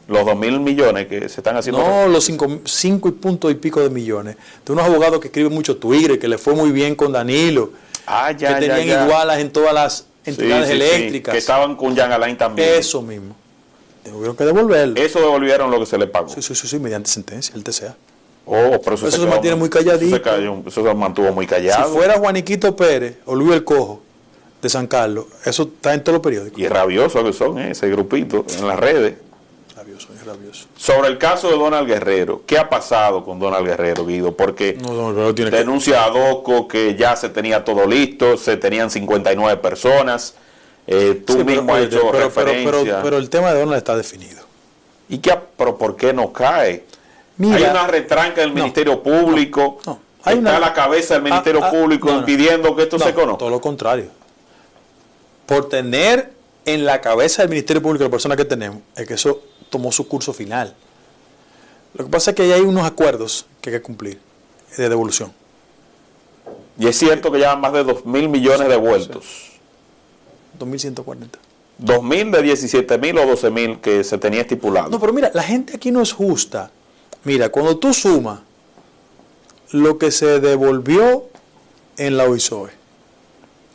Los 2.000 millones que se están haciendo. No, los 5 y punto y pico de millones. De unos abogados que escriben mucho Twitter, que le fue muy bien con Danilo, que tenían igualas en todas las entidades eléctricas. Que estaban con Jean Alain también. Eso mismo. Tuvieron que devolverlo. Eso devolvieron lo que se le pagó. Sí, mediante sentencia, el TCA. Oh, pero eso se mantiene muy calladito. Eso se mantuvo muy callado. Si fuera Juaniquito Pérez o Luis el Cojo de San Carlos, eso está en todos los periódicos. Y rabiosos que son ese grupito en las redes. Rabioso. Sobre el caso de Donald Guerrero, ¿qué ha pasado con Donald Guerrero, Guido? Porque denuncia a DOCO que ya se tenía todo listo, se tenían 59 personas, tú mismo has hecho referencia. Pero el tema de Donald está definido. ¿Pero por qué no cae? Mira, hay una retranca del Ministerio Público, está a la cabeza del Ministerio Público impidiendo que esto se conozca. Todo lo contrario. Por tener en la cabeza del Ministerio Público la persona que tenemos, es que eso tomó su curso final. Lo que pasa es que hay unos acuerdos que hay que cumplir de devolución. Y es cierto que ya más de 2.000 millones devueltos. 2.140. 2.000 de 17.000 o 12.000 que se tenía estipulado. No, pero mira, la gente aquí no es justa. Mira, cuando tú sumas lo que se devolvió en la OISOE,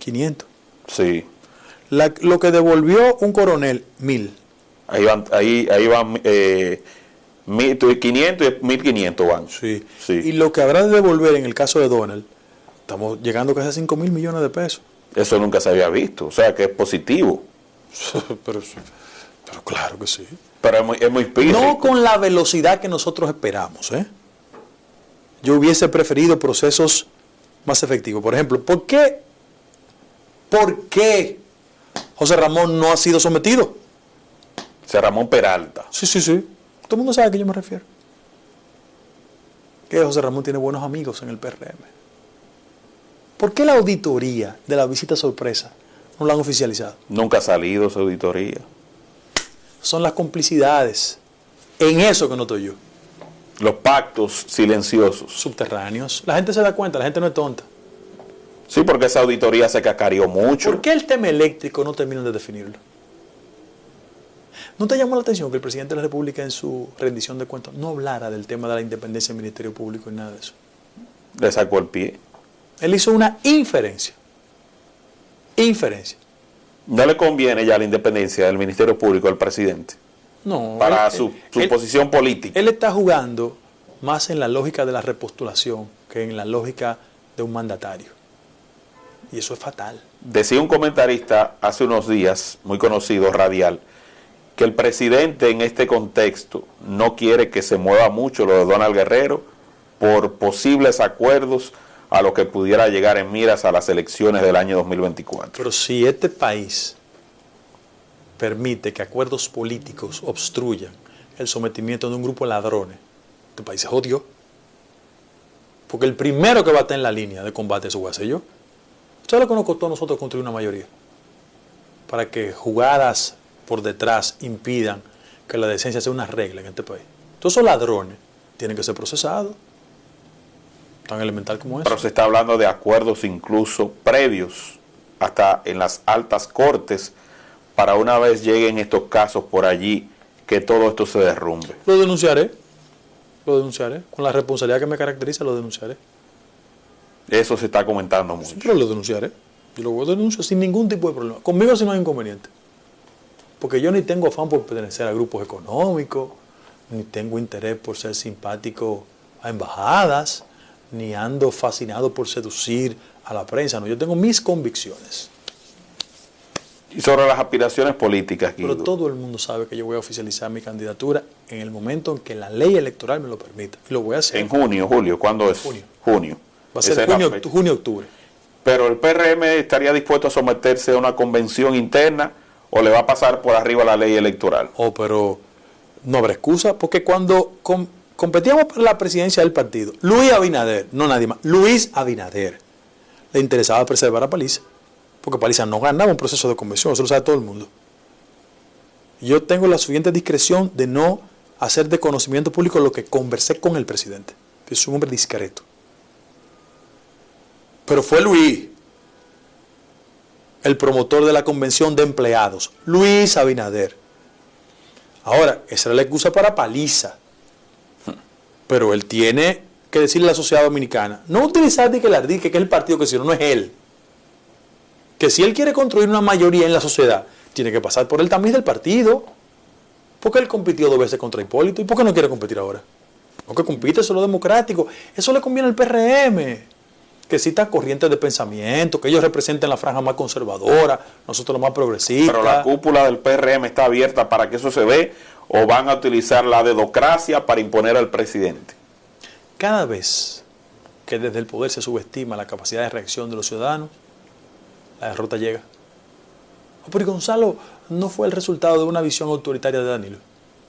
500. Sí. Lo que devolvió un coronel, 1.000. Ahí van 500 y 1.500 van. Sí. Y lo que habrá de devolver en el caso de Donald, estamos llegando casi a 5.000 millones de pesos. Eso nunca se había visto, o sea que es positivo. pero claro que sí. Pero es muy pírrico. No con la velocidad que nosotros esperamos. Yo hubiese preferido procesos más efectivos. Por ejemplo, ¿por qué José Ramón no ha sido sometido? José Ramón Peralta. Sí. Todo el mundo sabe a qué yo me refiero. Que José Ramón tiene buenos amigos en el PRM. ¿Por qué la auditoría de la visita sorpresa no la han oficializado? Nunca ha salido esa auditoría. Son las complicidades. En eso que no estoy yo. Los pactos silenciosos. Subterráneos. La gente se da cuenta, la gente no es tonta. Sí, porque esa auditoría se cacareó mucho. ¿Por qué el tema eléctrico no terminan de definirlo? ¿No te llamó la atención que el presidente de la República en su rendición de cuentas no hablara del tema de la independencia del Ministerio Público y nada de eso? Le sacó el pie. Él hizo una inferencia. No le conviene ya la independencia del Ministerio Público al presidente. No. Para su posición política. Él está jugando más en la lógica de la repostulación que en la lógica de un mandatario. Y eso es fatal. Decía un comentarista hace unos días, muy conocido, radial, que el presidente en este contexto no quiere que se mueva mucho lo de Donald Guerrero por posibles acuerdos a lo que pudiera llegar en miras a las elecciones del año 2024. Pero si este país permite que acuerdos políticos obstruyan el sometimiento de un grupo de ladrones, este país se jodió. Porque el primero que va a estar en la línea de combate eso voy a ser yo. ¿Sabes lo que nos costó a nosotros construir una mayoría? Para que jugadas por detrás impidan que la decencia sea una regla en este país. Todos esos ladrones tienen que ser procesados. Tan elemental como eso. Pero se está hablando de acuerdos incluso previos, hasta en las altas cortes, para una vez lleguen estos casos por allí, que todo esto se derrumbe. Lo denunciaré. Con la responsabilidad que me caracteriza, lo denunciaré. Eso se está comentando mucho. Sí, pero lo denunciaré. Yo lo voy a denunciar sin ningún tipo de problema. Conmigo si no hay inconveniente. Porque yo ni tengo afán por pertenecer a grupos económicos, ni tengo interés por ser simpático a embajadas, ni ando fascinado por seducir a la prensa. No, yo tengo mis convicciones. Y sobre las aspiraciones políticas, Guido. Pero todo el mundo sabe que yo voy a oficializar mi candidatura en el momento en que la ley electoral me lo permita. Y lo voy a hacer. En junio, julio, ¿cuándo es? Junio. Va a ser junio, octubre. Pero el PRM estaría dispuesto a someterse a una convención interna o le va a pasar por arriba la ley electoral. Pero no habrá excusa, porque cuando competíamos por la presidencia del partido, Luis Abinader, no nadie más, Luis Abinader, le interesaba preservar a Paliza, porque Paliza no ganaba un proceso de convención, eso lo sabe todo el mundo. Yo tengo la suficiente discreción de no hacer de conocimiento público lo que conversé con el presidente, que es un hombre discreto. Pero fue Luis, el promotor de la convención de empleados, Luis Abinader. Ahora, esa era la excusa para Paliza. Pero él tiene que decirle a la sociedad dominicana, no utilizar que el Ardique, que es el partido que si no es él. Que si él quiere construir una mayoría en la sociedad, tiene que pasar por el tamiz del partido. Porque él compitió 2 veces contra Hipólito. ¿Y por qué no quiere competir ahora? Porque compite, eso es lo democrático. Eso le conviene al PRM. Que cita corrientes de pensamiento, que ellos representen la franja más conservadora, nosotros la más progresista. Pero la cúpula del PRM está abierta para que eso se dé, o van a utilizar la dedocracia para imponer al presidente. Cada vez que desde el poder se subestima la capacidad de reacción de los ciudadanos, la derrota llega. Pero Gonzalo no fue el resultado de una visión autoritaria de Danilo.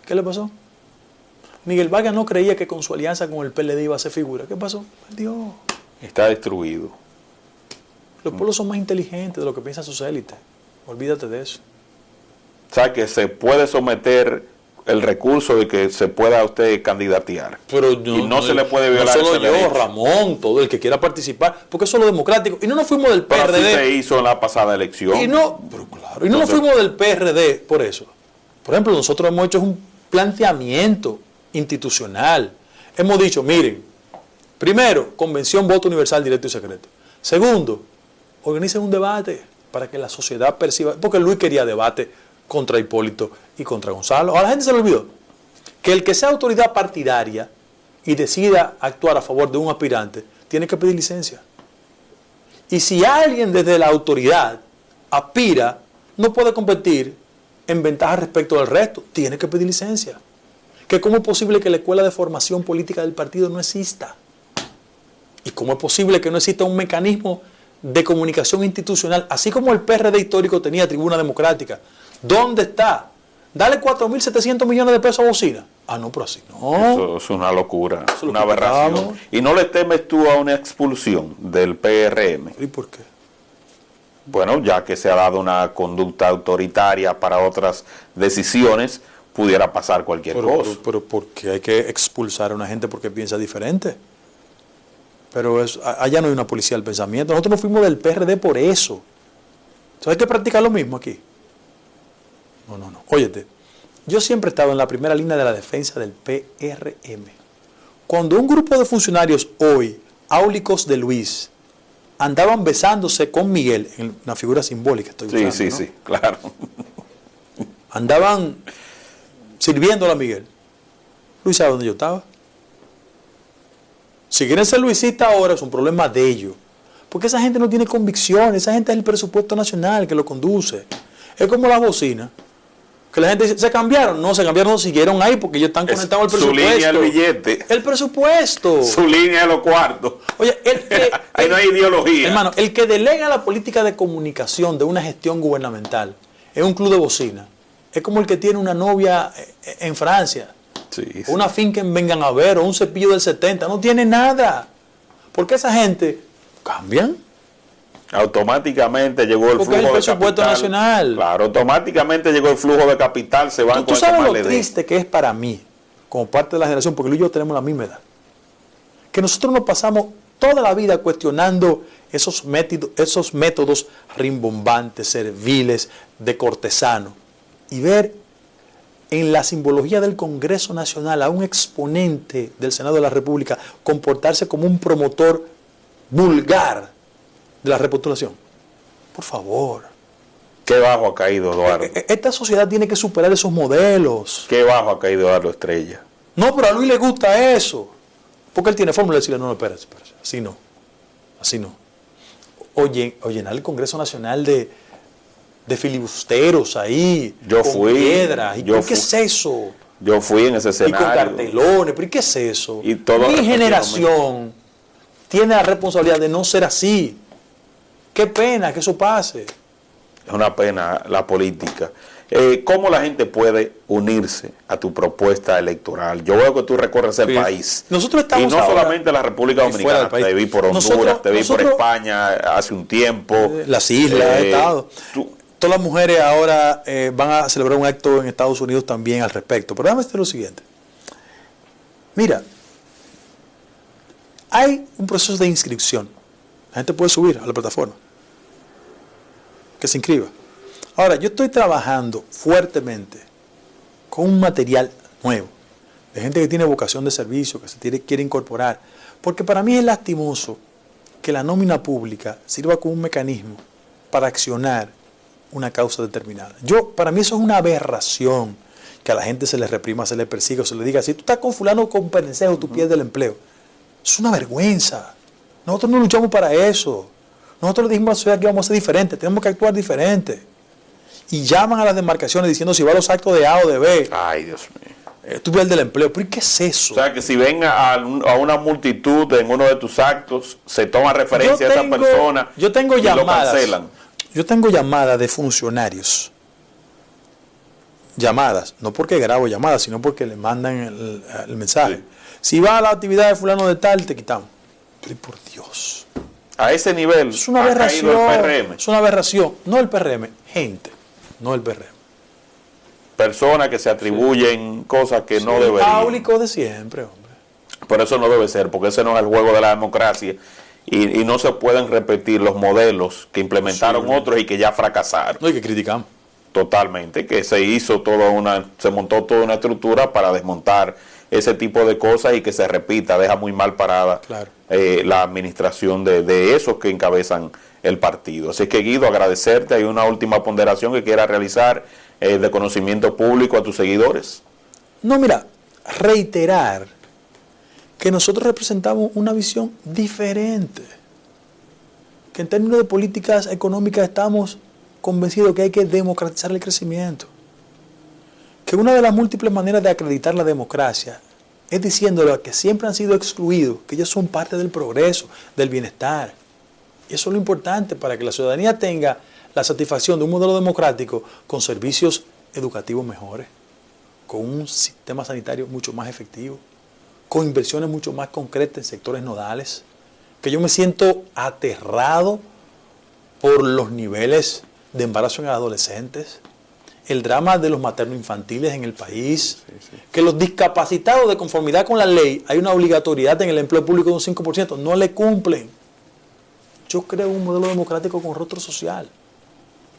¿Qué le pasó? Miguel Vargas no creía que con su alianza con el PLD iba a ser figura. ¿Qué pasó? Perdió. Está destruido. Los pueblos son más inteligentes de lo que piensan sus élites. Olvídate de eso. O sea, que se puede someter el recurso de que se pueda usted candidatear. Pero y no se le puede violar no solo ese yo, derecho. Ramón, todo el que quiera participar, porque eso es lo democrático. Y no nos fuimos del Pero PRD. así se hizo en la pasada elección. Y no, pero claro, y no nos fuimos del PRD por eso. Por ejemplo, nosotros hemos hecho un planteamiento institucional. Hemos dicho, miren, primero, convención, voto universal, directo y secreto. Segundo, organicen un debate para que la sociedad perciba, porque Luis quería debate contra Hipólito y contra Gonzalo. Ahora la gente se le olvidó que el que sea autoridad partidaria y decida actuar a favor de un aspirante, tiene que pedir licencia. Y si alguien desde la autoridad aspira, no puede competir en ventaja respecto del resto, tiene que pedir licencia. Que cómo es posible que la escuela de formación política del partido no exista. ¿Y cómo es posible que no exista un mecanismo de comunicación institucional, así como el PRD histórico tenía tribuna democrática? ¿Dónde está? Dale 4.700 millones de pesos a Bocina. Ah, no, pero así no. Eso es una locura, Eso es lo una que aberración. tratamos. ¿Y no le temes tú a una expulsión del PRM? ¿Y por qué? Bueno, ya que se ha dado una conducta autoritaria para otras decisiones, pudiera pasar cualquier cosa. Pero ¿por qué hay que expulsar a una gente porque piensa diferente? Pero allá no hay una policía del pensamiento. Nosotros nos fuimos del PRD por eso. ¿Sabes hay que practicar lo mismo aquí? No. Óyete, yo siempre he estado en la primera línea de la defensa del PRM. Cuando un grupo de funcionarios hoy, áulicos de Luis, andaban besándose con Miguel, en una figura simbólica estoy usando, Sí, ¿no? sí, claro. Andaban sirviéndole a Miguel. Luis sabe dónde yo estaba. Si quieren ser luisistas ahora es un problema de ellos. Porque esa gente no tiene convicción, esa gente es el presupuesto nacional que lo conduce. Es como las bocinas. Que la gente dice, ¿se cambiaron? No, se cambiaron, no siguieron ahí porque ellos están conectados al presupuesto. Su línea, el billete. El presupuesto. Su línea de los cuartos. Oye, ahí no hay ideología. Hermano, el que delega la política de comunicación de una gestión gubernamental es un club de bocina. Es como el que tiene una novia en Francia. Sí. Una finca en Vengan a Ver o un cepillo del 70. No tiene nada. Porque esa gente cambian. Automáticamente llegó el Porque flujo es el de presupuesto capital. nacional. Claro, automáticamente llegó el flujo de capital, se van ¿Tú con el que sabes más lo le dé. triste que es para mí, como parte de la generación, porque Luis y yo tenemos la misma edad? Que nosotros nos pasamos toda la vida cuestionando esos métodos rimbombantes, serviles, de cortesano. Y ver en la simbología del Congreso Nacional a un exponente del Senado de la República comportarse como un promotor vulgar de la repostulación. Por favor, Qué bajo ha caído Eduardo. Esta sociedad tiene que superar esos modelos. Qué bajo ha caído Eduardo Estrella. No, pero a Luis le gusta eso. Porque él tiene fórmula de decirle, no, espérate. Así no. Así no. O llenar el Congreso Nacional de filibusteros ahí. Yo con fui. piedras. ¿Qué es eso? Yo fui en ese escenario. Y con cartelones. ¿Pero qué es eso? Y todo Mi generación tiene la responsabilidad de no ser así. Qué pena que eso pase. Es una pena la política. ¿Cómo la gente puede unirse a tu propuesta electoral? Yo veo que tú recorres el país. Nosotros estamos y no solamente la República Dominicana, te vi por Honduras, te vi por España hace un tiempo. Las islas, Estados. Todas las mujeres ahora van a celebrar un acto en Estados Unidos también al respecto. Pero déjame decir lo siguiente. Mira, hay un proceso de inscripción. La gente puede subir a la plataforma. Que se inscriba. Ahora, yo estoy trabajando fuertemente con un material nuevo, de gente que tiene vocación de servicio, que se quiere incorporar, porque para mí es lastimoso que la nómina pública sirva como un mecanismo para accionar una causa determinada. Para mí eso es una aberración, que a la gente se le reprima, se le persiga, se le diga, si tú estás con fulano con perencejo, tú pierdes el empleo. Es una vergüenza. Nosotros no luchamos para eso. Nosotros le dijimos a la sociedad que vamos a ser diferentes, tenemos que actuar diferente. Y llaman a las demarcaciones diciendo si va a los actos de A o de B. Ay, Dios mío. Tú pierdes el empleo. ¿Pero qué es eso? O sea, que si ven a una multitud en uno de tus actos, se toma referencia a esa persona yo tengo y llamadas, lo cancelan. Yo tengo llamadas de funcionarios. Llamadas. No porque grabo llamadas, sino porque le mandan el mensaje. Sí. Si va a la actividad de fulano de tal, te quitamos. Pero por Dios. A ese nivel es una aberración. El PRM. Es una aberración. No el PRM, gente. No el PRM. Personas que se atribuyen cosas que no deberían. Público de siempre, hombre. Pero eso no debe ser, porque ese no es el juego de la democracia. Y no se pueden repetir los modelos que implementaron otros y que ya fracasaron. No, y que criticamos. Totalmente, que se montó toda una estructura para desmontar ese tipo de cosas y que se repita, deja muy mal parada la administración de esos que encabezan el partido. Así que, Guido, agradecerte. Hay una última ponderación que quieras realizar de conocimiento público a tus seguidores. No, mira, reiterar que nosotros representamos una visión diferente, que en términos de políticas económicas estamos convencidos que hay que democratizar el crecimiento, que una de las múltiples maneras de acreditar la democracia es diciéndole a que siempre han sido excluidos, que ellos son parte del progreso, del bienestar. Y eso es lo importante para que la ciudadanía tenga la satisfacción de un modelo democrático con servicios educativos mejores, con un sistema sanitario mucho más efectivo, con inversiones mucho más concretas en sectores nodales, que yo me siento aterrado por los niveles de embarazo en adolescentes, el drama de los materno-infantiles en el país, que los discapacitados, de conformidad con la ley, hay una obligatoriedad en el empleo público de un 5%, no le cumplen. Yo creo un modelo democrático con rostro social,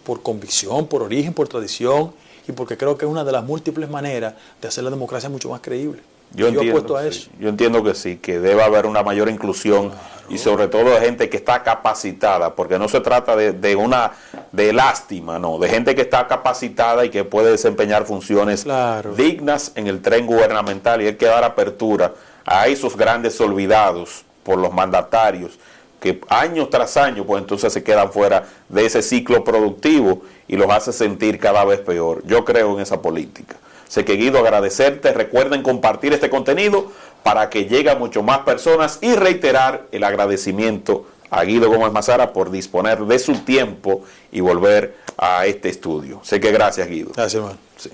por convicción, por origen, por tradición, y porque creo que es una de las múltiples maneras de hacer la democracia mucho más creíble. Yo apuesto a eso. Yo entiendo que sí, que debe haber una mayor inclusión y sobre todo de gente que está capacitada, porque no se trata de lástima, no, de gente que está capacitada y que puede desempeñar funciones dignas en el tren gubernamental, y hay que dar apertura a esos grandes olvidados por los mandatarios que año tras año pues entonces se quedan fuera de ese ciclo productivo y los hace sentir cada vez peor. Yo creo en esa política. Sé que, Guido, agradecerte. Recuerden compartir este contenido para que llegue a mucho más personas y reiterar el agradecimiento a Guido Gómez Mazara por disponer de su tiempo y volver a este estudio. Sé que gracias, Guido. Gracias, hermano. Sí.